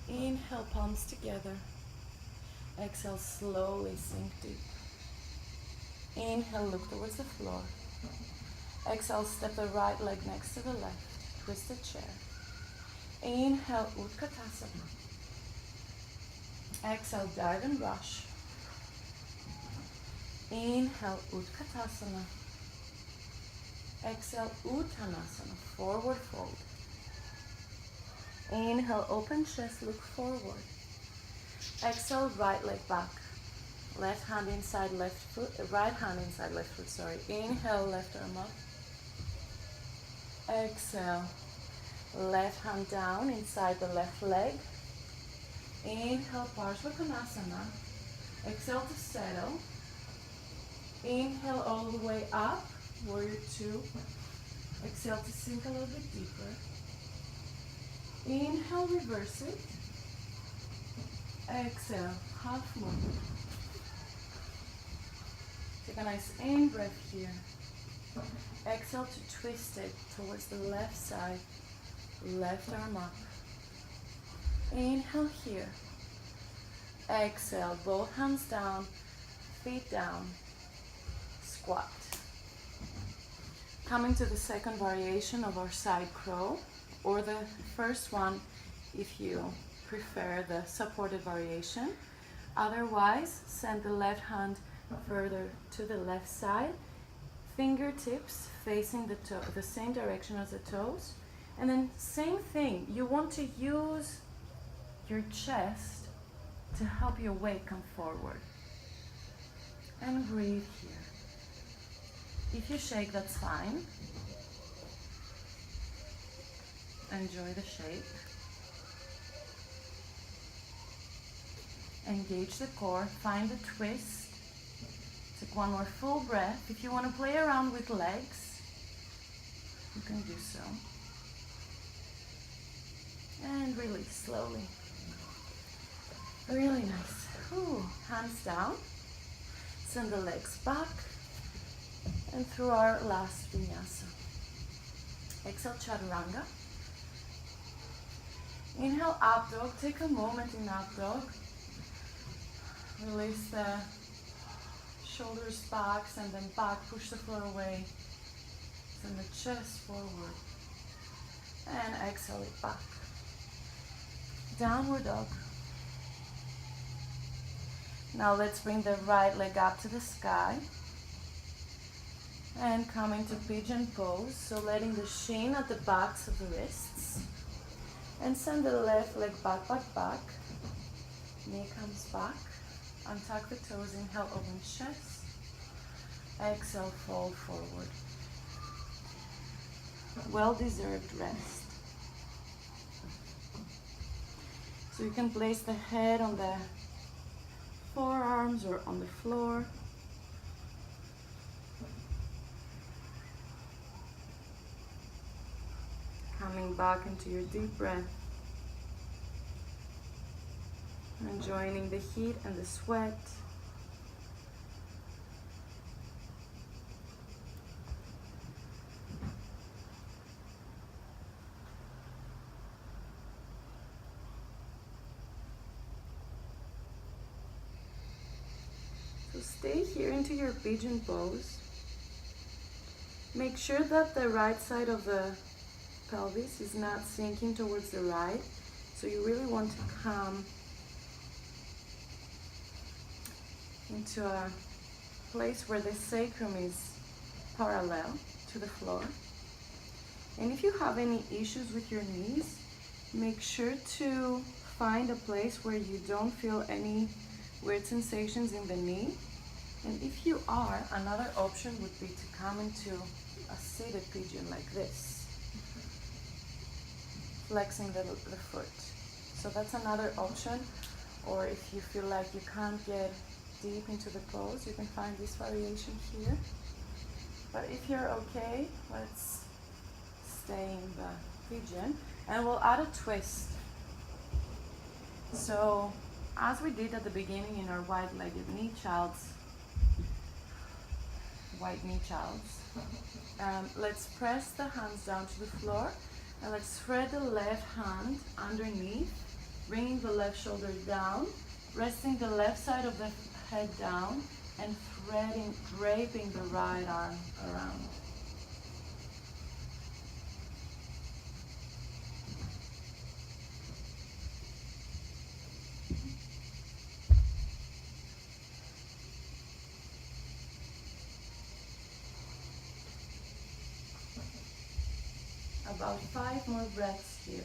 Inhale, palms together. Exhale, slowly sink deep. Inhale, look towards the floor. Exhale, step the right leg next to the left. Twist the chair. Inhale, Utkatasana. Exhale, dive and rush. Inhale, Utkatasana. Exhale, Uttanasana, forward fold. Inhale, open chest, look forward. Exhale, right leg back. Left hand inside left foot, right hand inside left foot, sorry. Inhale, left arm up. Exhale, left hand down inside the left leg. Inhale, Parsvakonasana. Exhale to settle. Inhale all the way up, warrior two. Exhale to sink a little bit deeper. Inhale, reverse it. Exhale, half moon. Take a nice in-breath here. Exhale to twist it towards the left side, left arm up. Inhale here. Exhale, both hands down, feet down, squat. Coming to the second variation of our side crow, or the first one if you prefer the supported variation. Otherwise, send the left hand further to the left side, fingertips facing the same direction as the toes, and then same thing, you want to use your chest to help your weight come forward. And breathe here. If you shake, that's fine. Enjoy the shake. Engage the core, find the twist. Take one more full breath. If you want to play around with legs, you can do so. And release slowly. Really nice. Ooh, hands down. Send the legs back. And through our last vinyasa. Exhale, Chaturanga. Inhale, up dog. Take a moment in up dog. Release the shoulders back, send them back, push the floor away. Send the chest forward. And exhale it back. Downward dog. Now let's bring the right leg up to the sky. And come into Pigeon Pose. So letting the shin at the backs of the wrists. And send the left leg back, back, back. Knee comes back. Untuck the toes. Inhale, open chest. Exhale, fold forward. Well-deserved rest. So you can place the head on the forearms or on the floor. Coming back into your deep breath. And joining the heat and the sweat. So stay here into your pigeon pose. Make sure that the right side of the pelvis is not sinking towards the right. So you really want to come into a place where the sacrum is parallel to the floor. And if you have any issues with your knees, make sure to find a place where you don't feel any weird sensations in the knee. And if you are, another option would be to come into a seated pigeon like this, flexing the foot. So that's another option. Or if you feel like you can't get deep into the pose, you can find this variation here. But if you're okay, let's stay in the pigeon and we'll add a twist. So as we did at the beginning in our wide-legged knee childs, let's press the hands down to the floor and let's spread the left hand underneath, bringing the left shoulder down, resting the left side of the head down and draping the right arm around. About 5 more breaths here.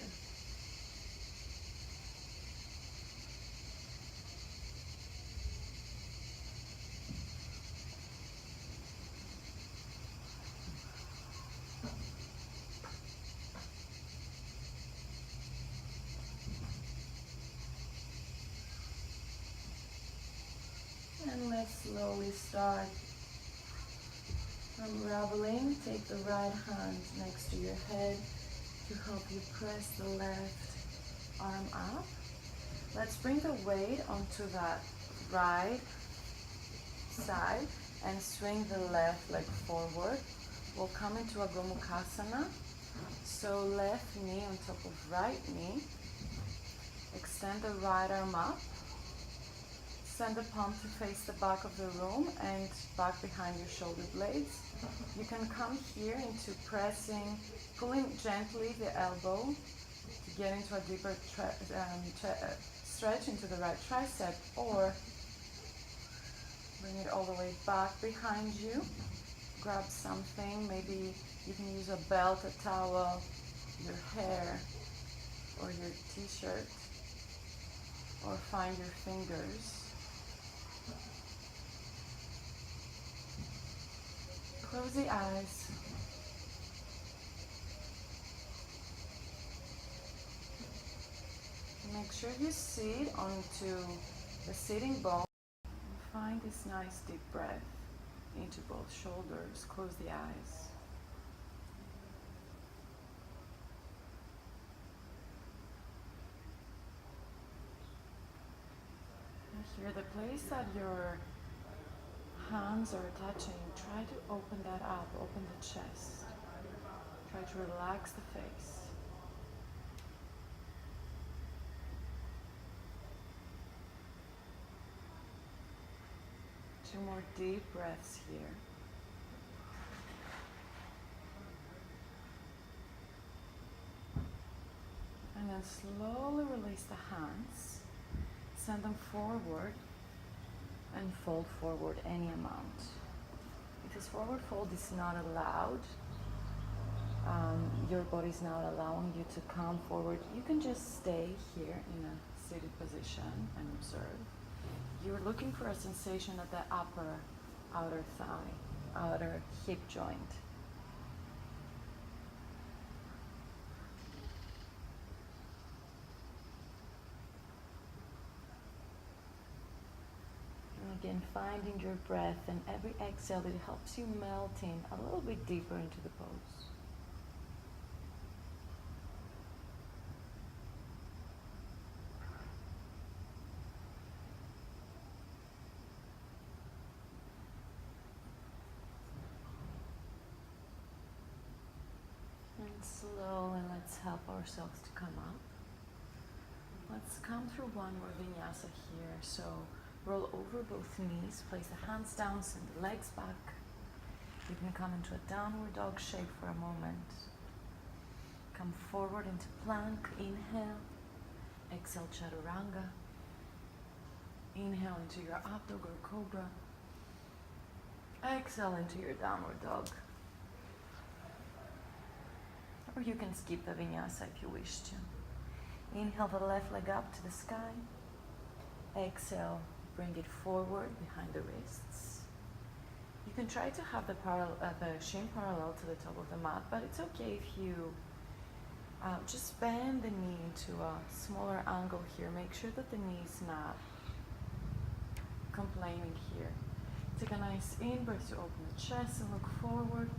And let's slowly start unraveling. Take the right hand next to your head to help you press the left arm up. Let's bring the weight onto that right side and swing the left leg forward. We'll come into a Gomukhasana. So left knee on top of right knee. Extend the right arm up. Send the palm to face the back of the room and back behind your shoulder blades. You can come here into pressing, pulling gently the elbow to get into a deeper stretch into the right tricep, or bring it all the way back behind you. Grab something, maybe you can use a belt, a towel, your hair, or your t-shirt, or find your fingers. Close the eyes. Make sure you sit onto the sitting bone. Find this nice deep breath into both shoulders. Close the eyes. And here, the place that your hands are touching, try to open that up, open the chest. Try to relax the face. 2 more deep breaths here. And then slowly release the hands. Send them forward and fold forward any amount. If this forward fold is not allowed, your body's not allowing you to come forward, you can just stay here in a seated position and observe. You're looking for a sensation at the upper outer thigh, outer hip joint. And again, finding your breath, and every exhale that helps you melt in a little bit deeper into the pose. And slowly, let's help ourselves to come up. Let's come through one more vinyasa here. So roll over both knees, place the hands down, send the legs back. You can come into a downward dog shape for a moment. Come forward into plank, inhale. Exhale, Chaturanga. Inhale into your up dog or cobra. Exhale into your downward dog. Or you can skip the vinyasa if you wish to. Inhale the left leg up to the sky. Exhale, bring it forward behind the wrists. You can try to have the shin parallel to the top of the mat, but it's okay if you just bend the knee into a smaller angle here. Make sure that the knee is not complaining here. Take a nice in-breath to open the chest and look forward.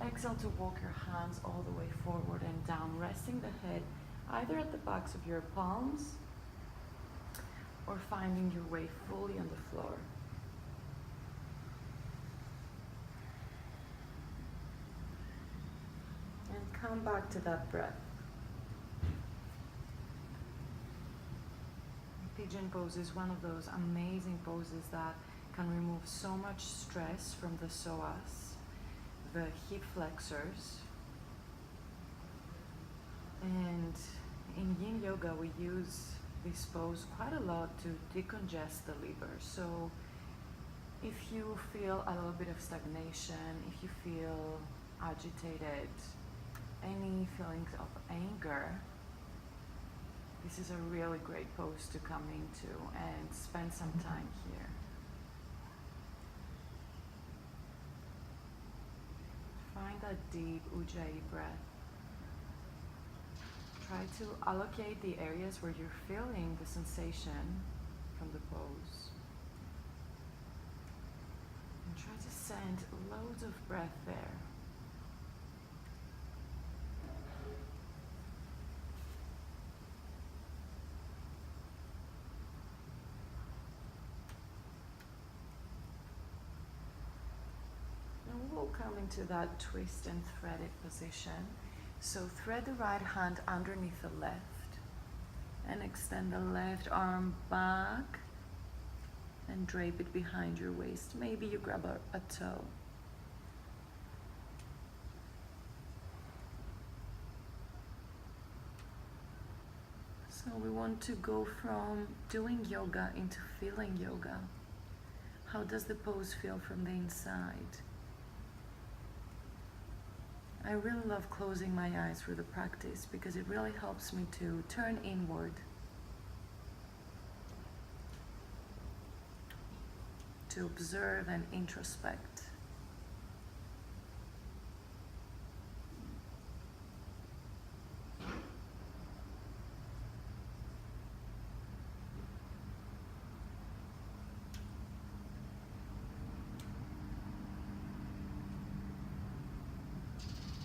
Exhale to walk your hands all the way forward and down, resting the head either at the backs of your palms or finding your way fully on the floor. And come back to that breath. Pigeon pose is one of those amazing poses that can remove so much stress from the psoas, the hip flexors. And in yin yoga we use this pose quite a lot to decongest the liver. So if you feel a little bit of stagnation, if you feel agitated, any feelings of anger, this is a really great pose to come into and spend some time here. Find that deep Ujjayi breath. Try to allocate the areas where you're feeling the sensation from the pose. And try to send loads of breath there. And we'll come into that twist and threaded position. So thread the right hand underneath the left and extend the left arm back and drape it behind your waist. Maybe you grab a toe. So we want to go from doing yoga into feeling yoga. How does the pose feel from the inside? I really love closing my eyes for the practice because it really helps me to turn inward, to observe and introspect.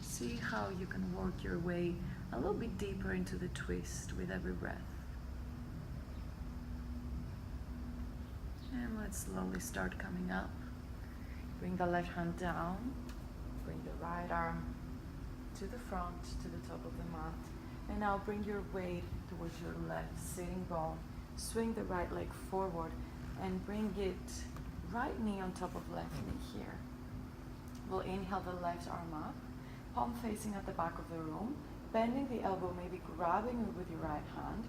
See how you can work your way a little bit deeper into the twist with every breath. And let's slowly start coming up. Bring the left hand down. Bring the right arm to the front, to the top of the mat. And now bring your weight towards your left sitting bone. Swing the right leg forward and bring it right knee on top of left knee here. We'll inhale the left arm up, palm facing at the back of the room, bending the elbow, maybe grabbing it with your right hand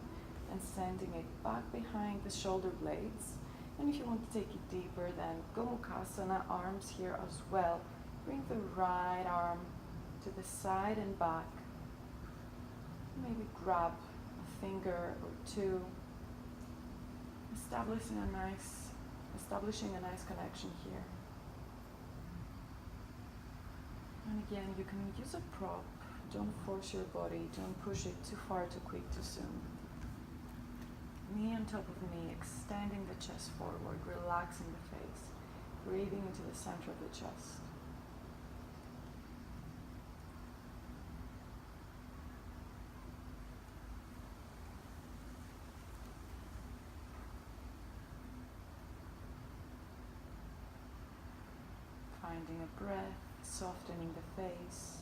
and sending it back behind the shoulder blades. And if you want to take it deeper, then Gomukhasana, arms here as well. Bring the right arm to the side and back. Maybe grab a finger or two, establishing a nice connection here. And again, you can use a prop. Don't force your body. Don't push it too far, too quick, too soon. Knee on top of knee, extending the chest forward, relaxing the face, breathing into the center of the chest. Finding a breath, softening the face.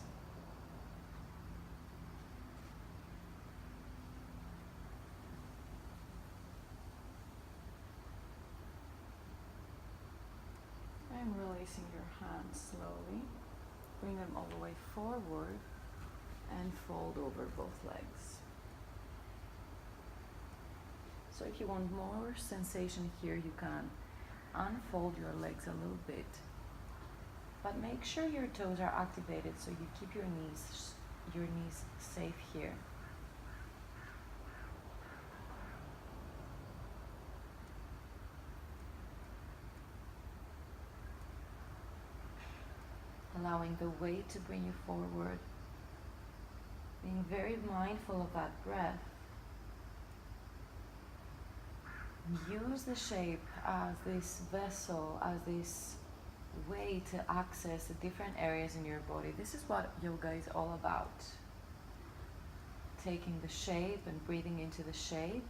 And releasing your hands slowly. Bring them all the way forward and fold over both legs. So if you want more sensation here, you can unfold your legs a little bit. But make sure your toes are activated so you keep your knees safe here. Allowing the weight to bring you forward. Being very mindful of that breath. Use the shape as this vessel, as this way to access the different areas in your body. This is what yoga is all about. Taking the shape and breathing into the shape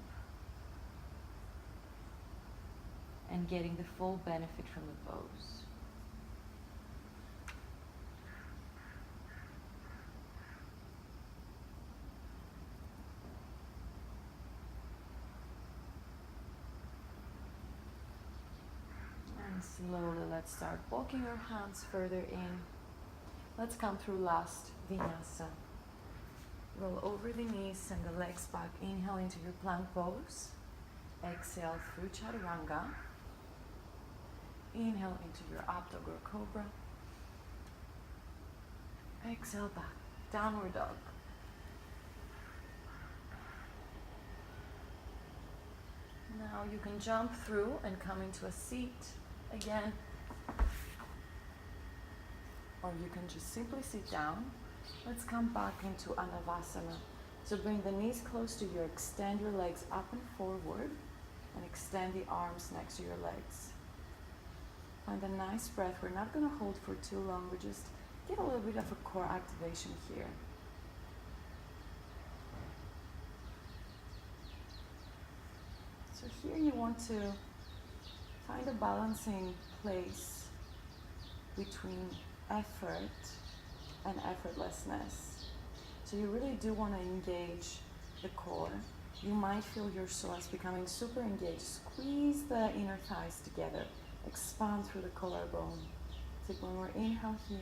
and getting the full benefit from the pose. Slowly, let's start walking our hands further in. Let's come through last vinyasa. Roll over the knees, send the legs back. Inhale into your plank pose. Exhale through Chaturanga. Inhale into your up dog or cobra. Exhale back, downward dog. Now you can jump through and come into a seat again, or you can just simply sit down. Let's come back into Anavasana. So bring the knees close to you, extend your legs up and forward, and extend the arms next to your legs. Find a nice breath. We're not going to hold for too long. We just get a little bit of a core activation here. So here you want to find a balancing place between effort and effortlessness. So you really do want to engage the core. You might feel your psoas becoming super engaged. Squeeze the inner thighs together. Expand through the collarbone. Take one more inhale here.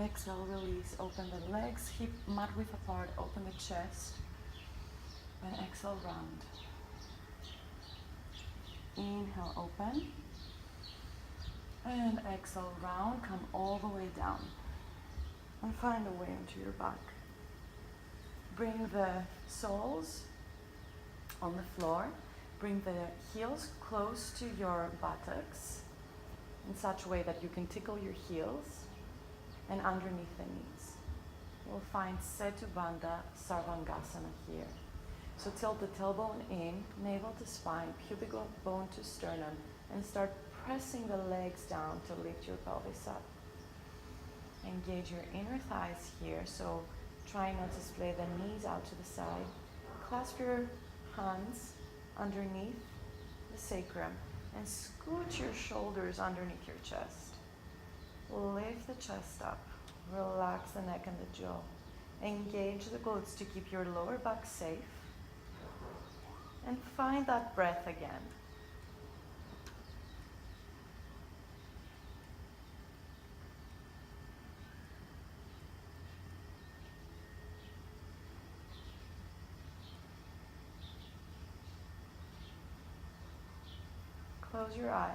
Exhale, release. Open the legs, hip mat width apart. Open the chest. And exhale, round. Inhale, open. And exhale, round. Come all the way down. And find a way into your back. Bring the soles on the floor. Bring the heels close to your buttocks in such a way that you can tickle your heels and underneath the knees. We'll find Saito Bandha, Sarvangasana here. So tilt the tailbone in, navel to spine, pubic bone to sternum, and start pressing the legs down to lift your pelvis up. Engage your inner thighs here, so try not to splay the knees out to the side. Clasp your hands underneath the sacrum and scooch your shoulders underneath your chest. Lift the chest up, relax the neck and the jaw. Engage the glutes to keep your lower back safe. And find that breath again. Close your eyes.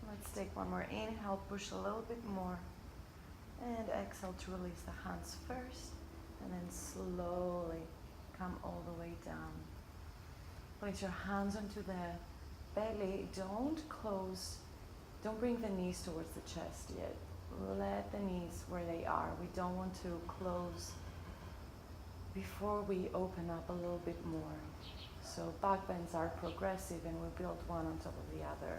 Let's take one more inhale, push a little bit more. And exhale to release the hands first. And then slowly come all the way down. Place your hands onto the belly. Don't bring the knees towards the chest yet. Let the knees where they are. We don't want to close before we open up a little bit more. So back bends are progressive and we build one on top of the other.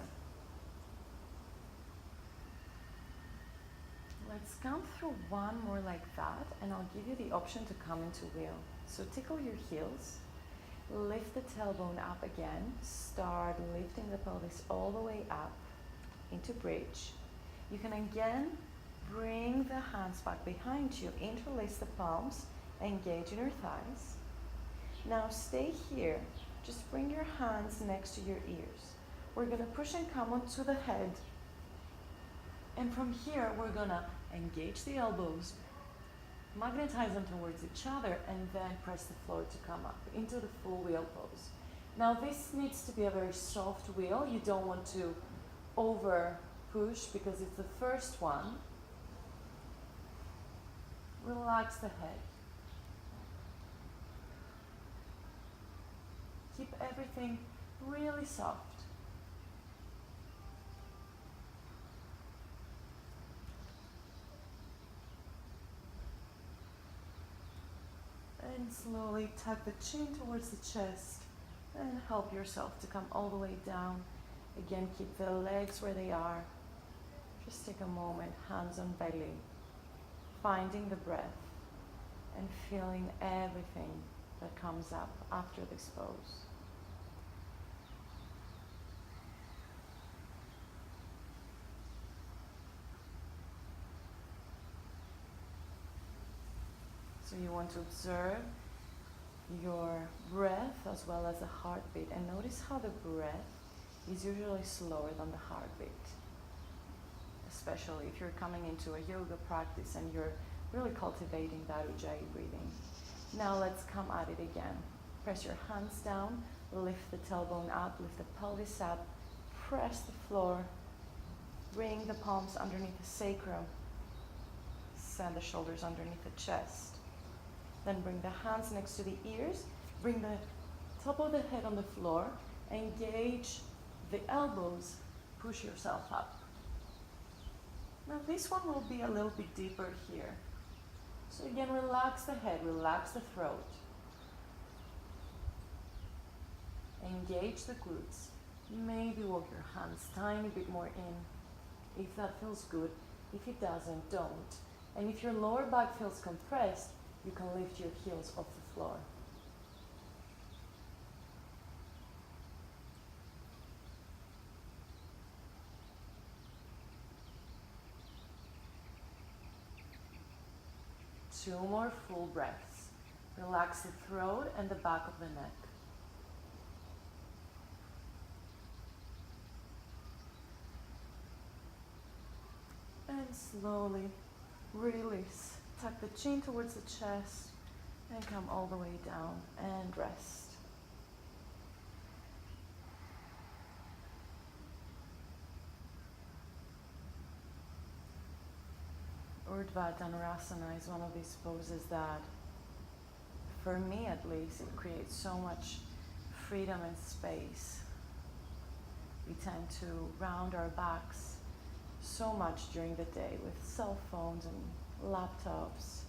Let's come through one more like that, and I'll give you the option to come into wheel. So tickle your heels, lift the tailbone up again, start lifting the pelvis all the way up into bridge. You can again bring the hands back behind you, interlace the palms, engage in your thighs. Now stay here, just bring your hands next to your ears. We're gonna push and come onto the head. And from here, we're gonna engage the elbows, magnetize them towards each other, and then press the floor to come up into the full wheel pose. Now this needs to be a very soft wheel. You don't want to over push because it's the first one. Relax the head. Keep everything really soft. And slowly tuck the chin towards the chest and help yourself to come all the way down. Again, keep the legs where they are. Just take a moment, hands on belly, finding the breath and feeling everything that comes up after this pose. So you want to observe your breath as well as the heartbeat, and notice how the breath is usually slower than the heartbeat, especially if you're coming into a yoga practice and you're really cultivating that ujjayi breathing. Now let's come at it again. Press your hands down, lift the tailbone up, lift the pelvis up, press the floor, bring the palms underneath the sacrum, send the shoulders underneath the chest. Then bring the hands next to the ears, bring the top of the head on the floor, engage the elbows, push yourself up. Now this one will be a little bit deeper here. So again, relax the head, relax the throat. Engage the glutes. Maybe walk your hands tiny bit more in, if that feels good. If it doesn't, don't. And if your lower back feels compressed, you can lift your heels off the floor. Two more full breaths. Relax the throat and the back of the neck. And slowly release. Tuck the chin towards the chest and come all the way down and rest. Urdhva Dhanurasana is one of these poses that, for me at least, it creates so much freedom and space. We tend to round our backs so much during the day with cell phones and laptops,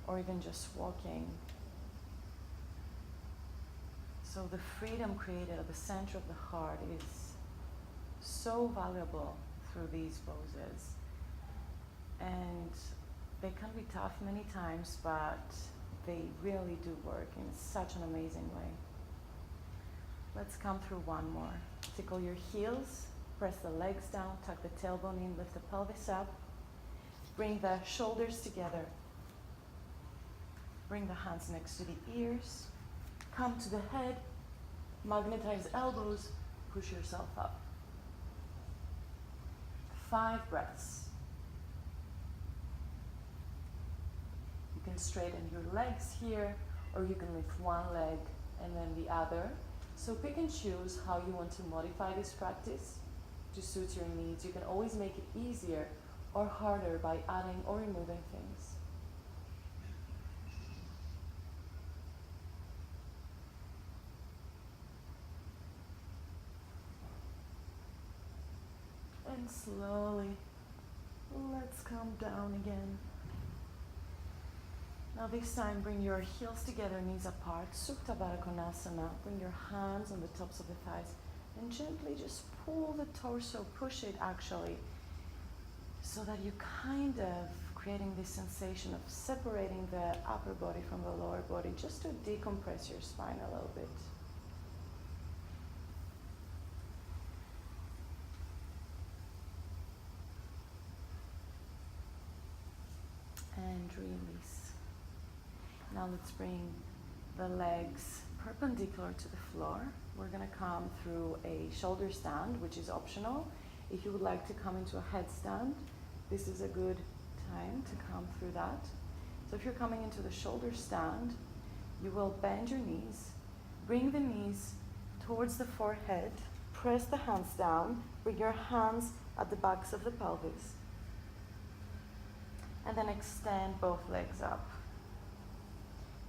or even just walking. So the freedom created at the center of the heart is so valuable through these poses. And they can be tough many times, but they really do work in such an amazing way. Let's come through one more. Tickle your heels, press the legs down, tuck the tailbone in, lift the pelvis up. Bring the shoulders together. Bring the hands next to the ears. Come to the head. Magnetize elbows. Push yourself up. 5 breaths. can straighten your legs here, or you can lift one leg and then the other. So pick and choose how you want to modify this practice to suit your needs. You can always make it easier or harder by adding or removing things. And slowly, let's come down again. Now this time, bring your heels together, knees apart, Parsvakonasana. Bring your hands on the tops of the thighs and gently just pull the torso, push it actually, so that you kind of creating this sensation of separating the upper body from the lower body, just to decompress your spine a little bit. And release. Now let's bring the legs perpendicular to the floor. We're going to come through a shoulder stand, which is optional. If you would like to come into a headstand, this is a good time to come through that. So if you're coming into the shoulder stand, you will bend your knees, bring the knees towards the forehead, press the hands down, bring your hands at the backs of the pelvis, and then extend both legs up.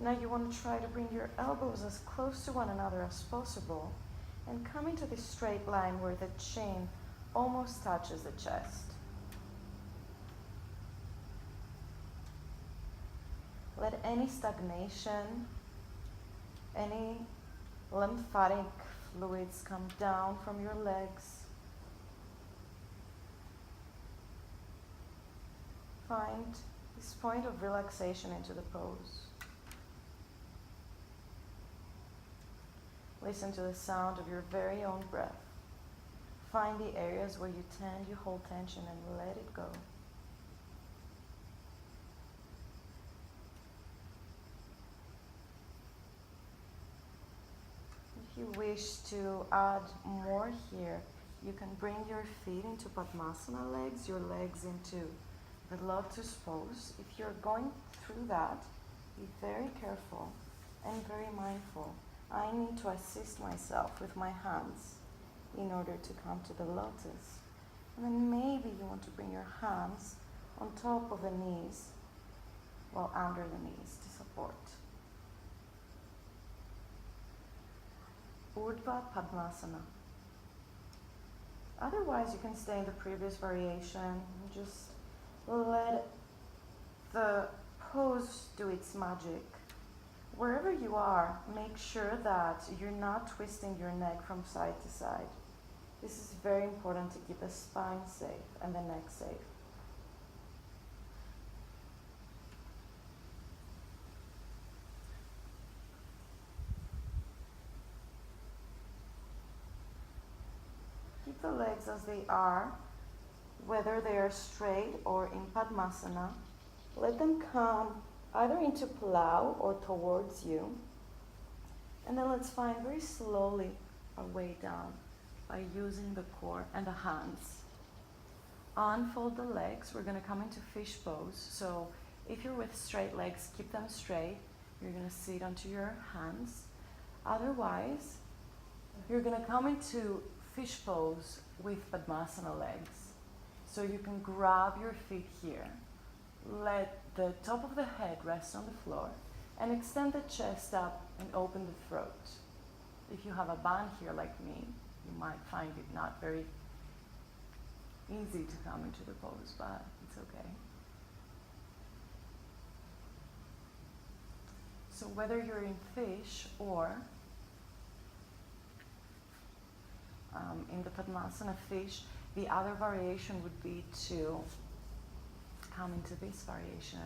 Now you want to try to bring your elbows as close to one another as possible and come into this straight line where the chin almost touches the chest. Let any stagnation, any lymphatic fluids come down from your legs. Find this point of relaxation into the pose. Listen to the sound of your very own breath. Find the areas where you hold tension and let it go. If you wish to add more here, you can bring your feet into Padmasana legs, your legs into the lotus pose. If you're going through that, be very careful and very mindful. I need to assist myself with my hands in order to come to the lotus. And then maybe you want to bring your hands on top of the knees, well, under the knees to support. Urdhva Padmasana. Otherwise, you can stay in the previous variation and just let the pose do its magic. Wherever you are, make sure that you're not twisting your neck from side to side. This is very important to keep the spine safe and the neck safe. Keep the legs as they are, whether they are straight or in Padmasana. Let them come either into Plow or towards you. And then let's find very slowly our way down by using the core and the hands. Unfold the legs. We're going to come into fish pose. So if you're with straight legs, keep them straight. You're going to sit onto your hands. Otherwise, you're going to come into fish pose with Padmasana legs. So you can grab your feet here. Let the top of the head rest on the floor and extend the chest up and open the throat. If you have a band here like me, you might find it not very easy to come into the pose, but it's okay. So whether you're in fish or in the Padmasana fish, the other variation would be to come into this variation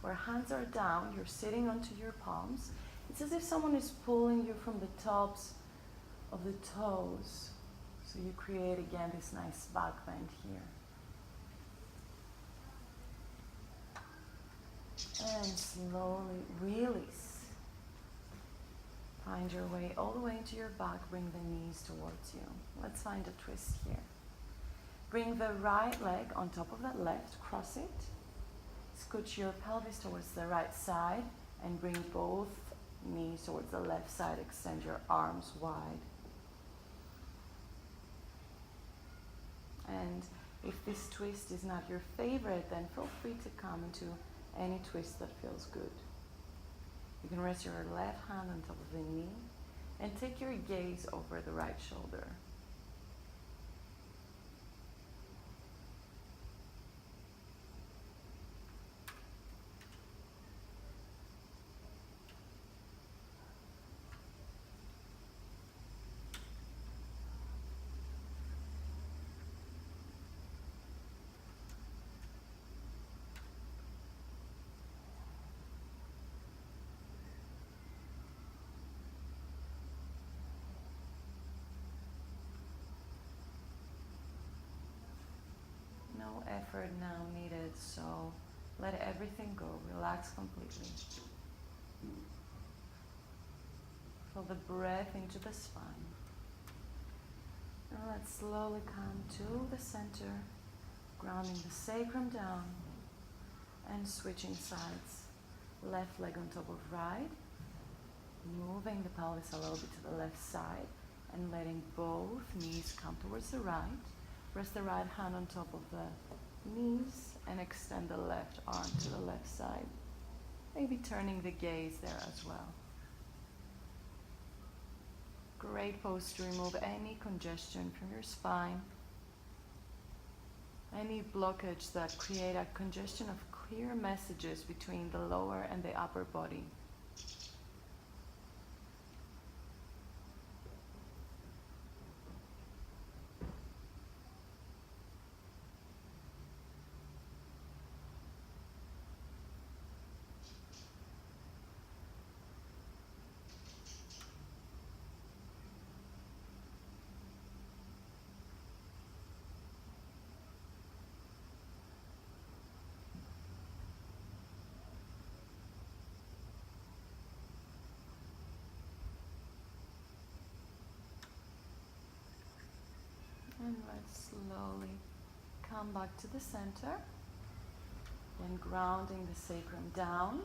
where hands are down, you're sitting onto your palms. It's as if someone is pulling you from the tops of the toes. So you create again this nice back bend here. And slowly release. Find your way all the way into your back, bring the knees towards you. Let's find a twist here. Bring the right leg on top of that left, cross it. Scooch your pelvis towards the right side and bring both knees towards the left side. Extend your arms wide. And if this twist is not your favorite, then feel free to come into any twist that feels good. You can rest your left hand on top of the knee and take your gaze over the right shoulder. No effort now needed, so let everything go. Relax completely. Feel the breath into the spine. And let's slowly come to the center, grounding the sacrum down and switching sides. Left leg on top of right, moving the pelvis a little bit to the left side and letting both knees come towards the right. Rest the right hand on top of the knees and extend the left arm to the left side. Maybe turning the gaze there as well. Great pose to remove any congestion from your spine. Any blockage that create a congestion of clear messages between the lower and the upper body. And let's slowly come back to the center. Then grounding the sacrum down.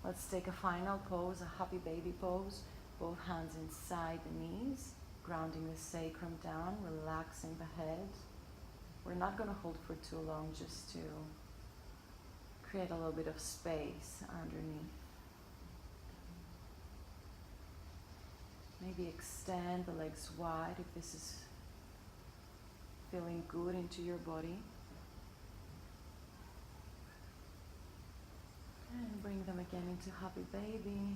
Let's take a final pose, a happy baby pose. Both hands inside the knees, grounding the sacrum down, relaxing the head. We're not going to hold for too long, just to create a little bit of space underneath. Maybe extend the legs wide if this is feeling good into your body. And bring them again into happy baby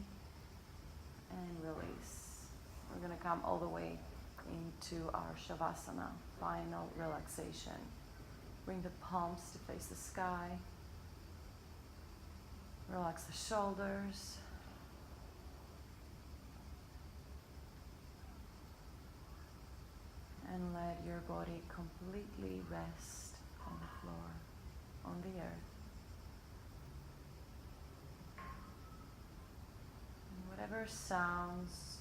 and release. We're going to come all the way into our Shavasana, final relaxation. Bring the palms to face the sky. Relax the shoulders. And let your body completely rest on the floor, on the earth. And whatever sounds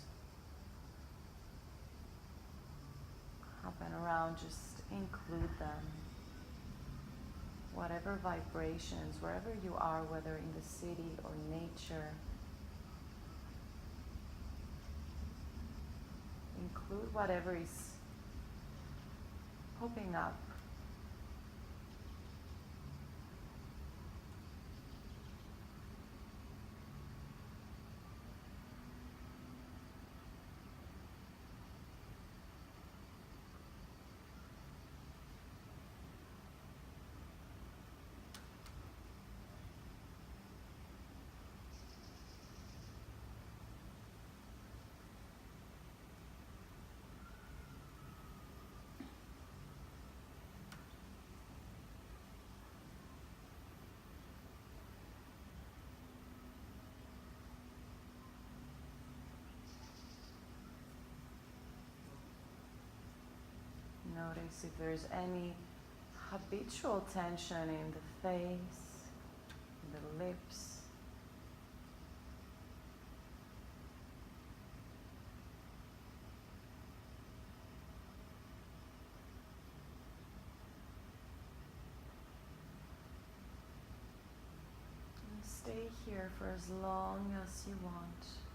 happen around, just include them. Whatever vibrations, wherever you are, whether in the city or nature, include whatever is popping up. Notice if there's any habitual tension in the face, in the lips. here for as long as you want.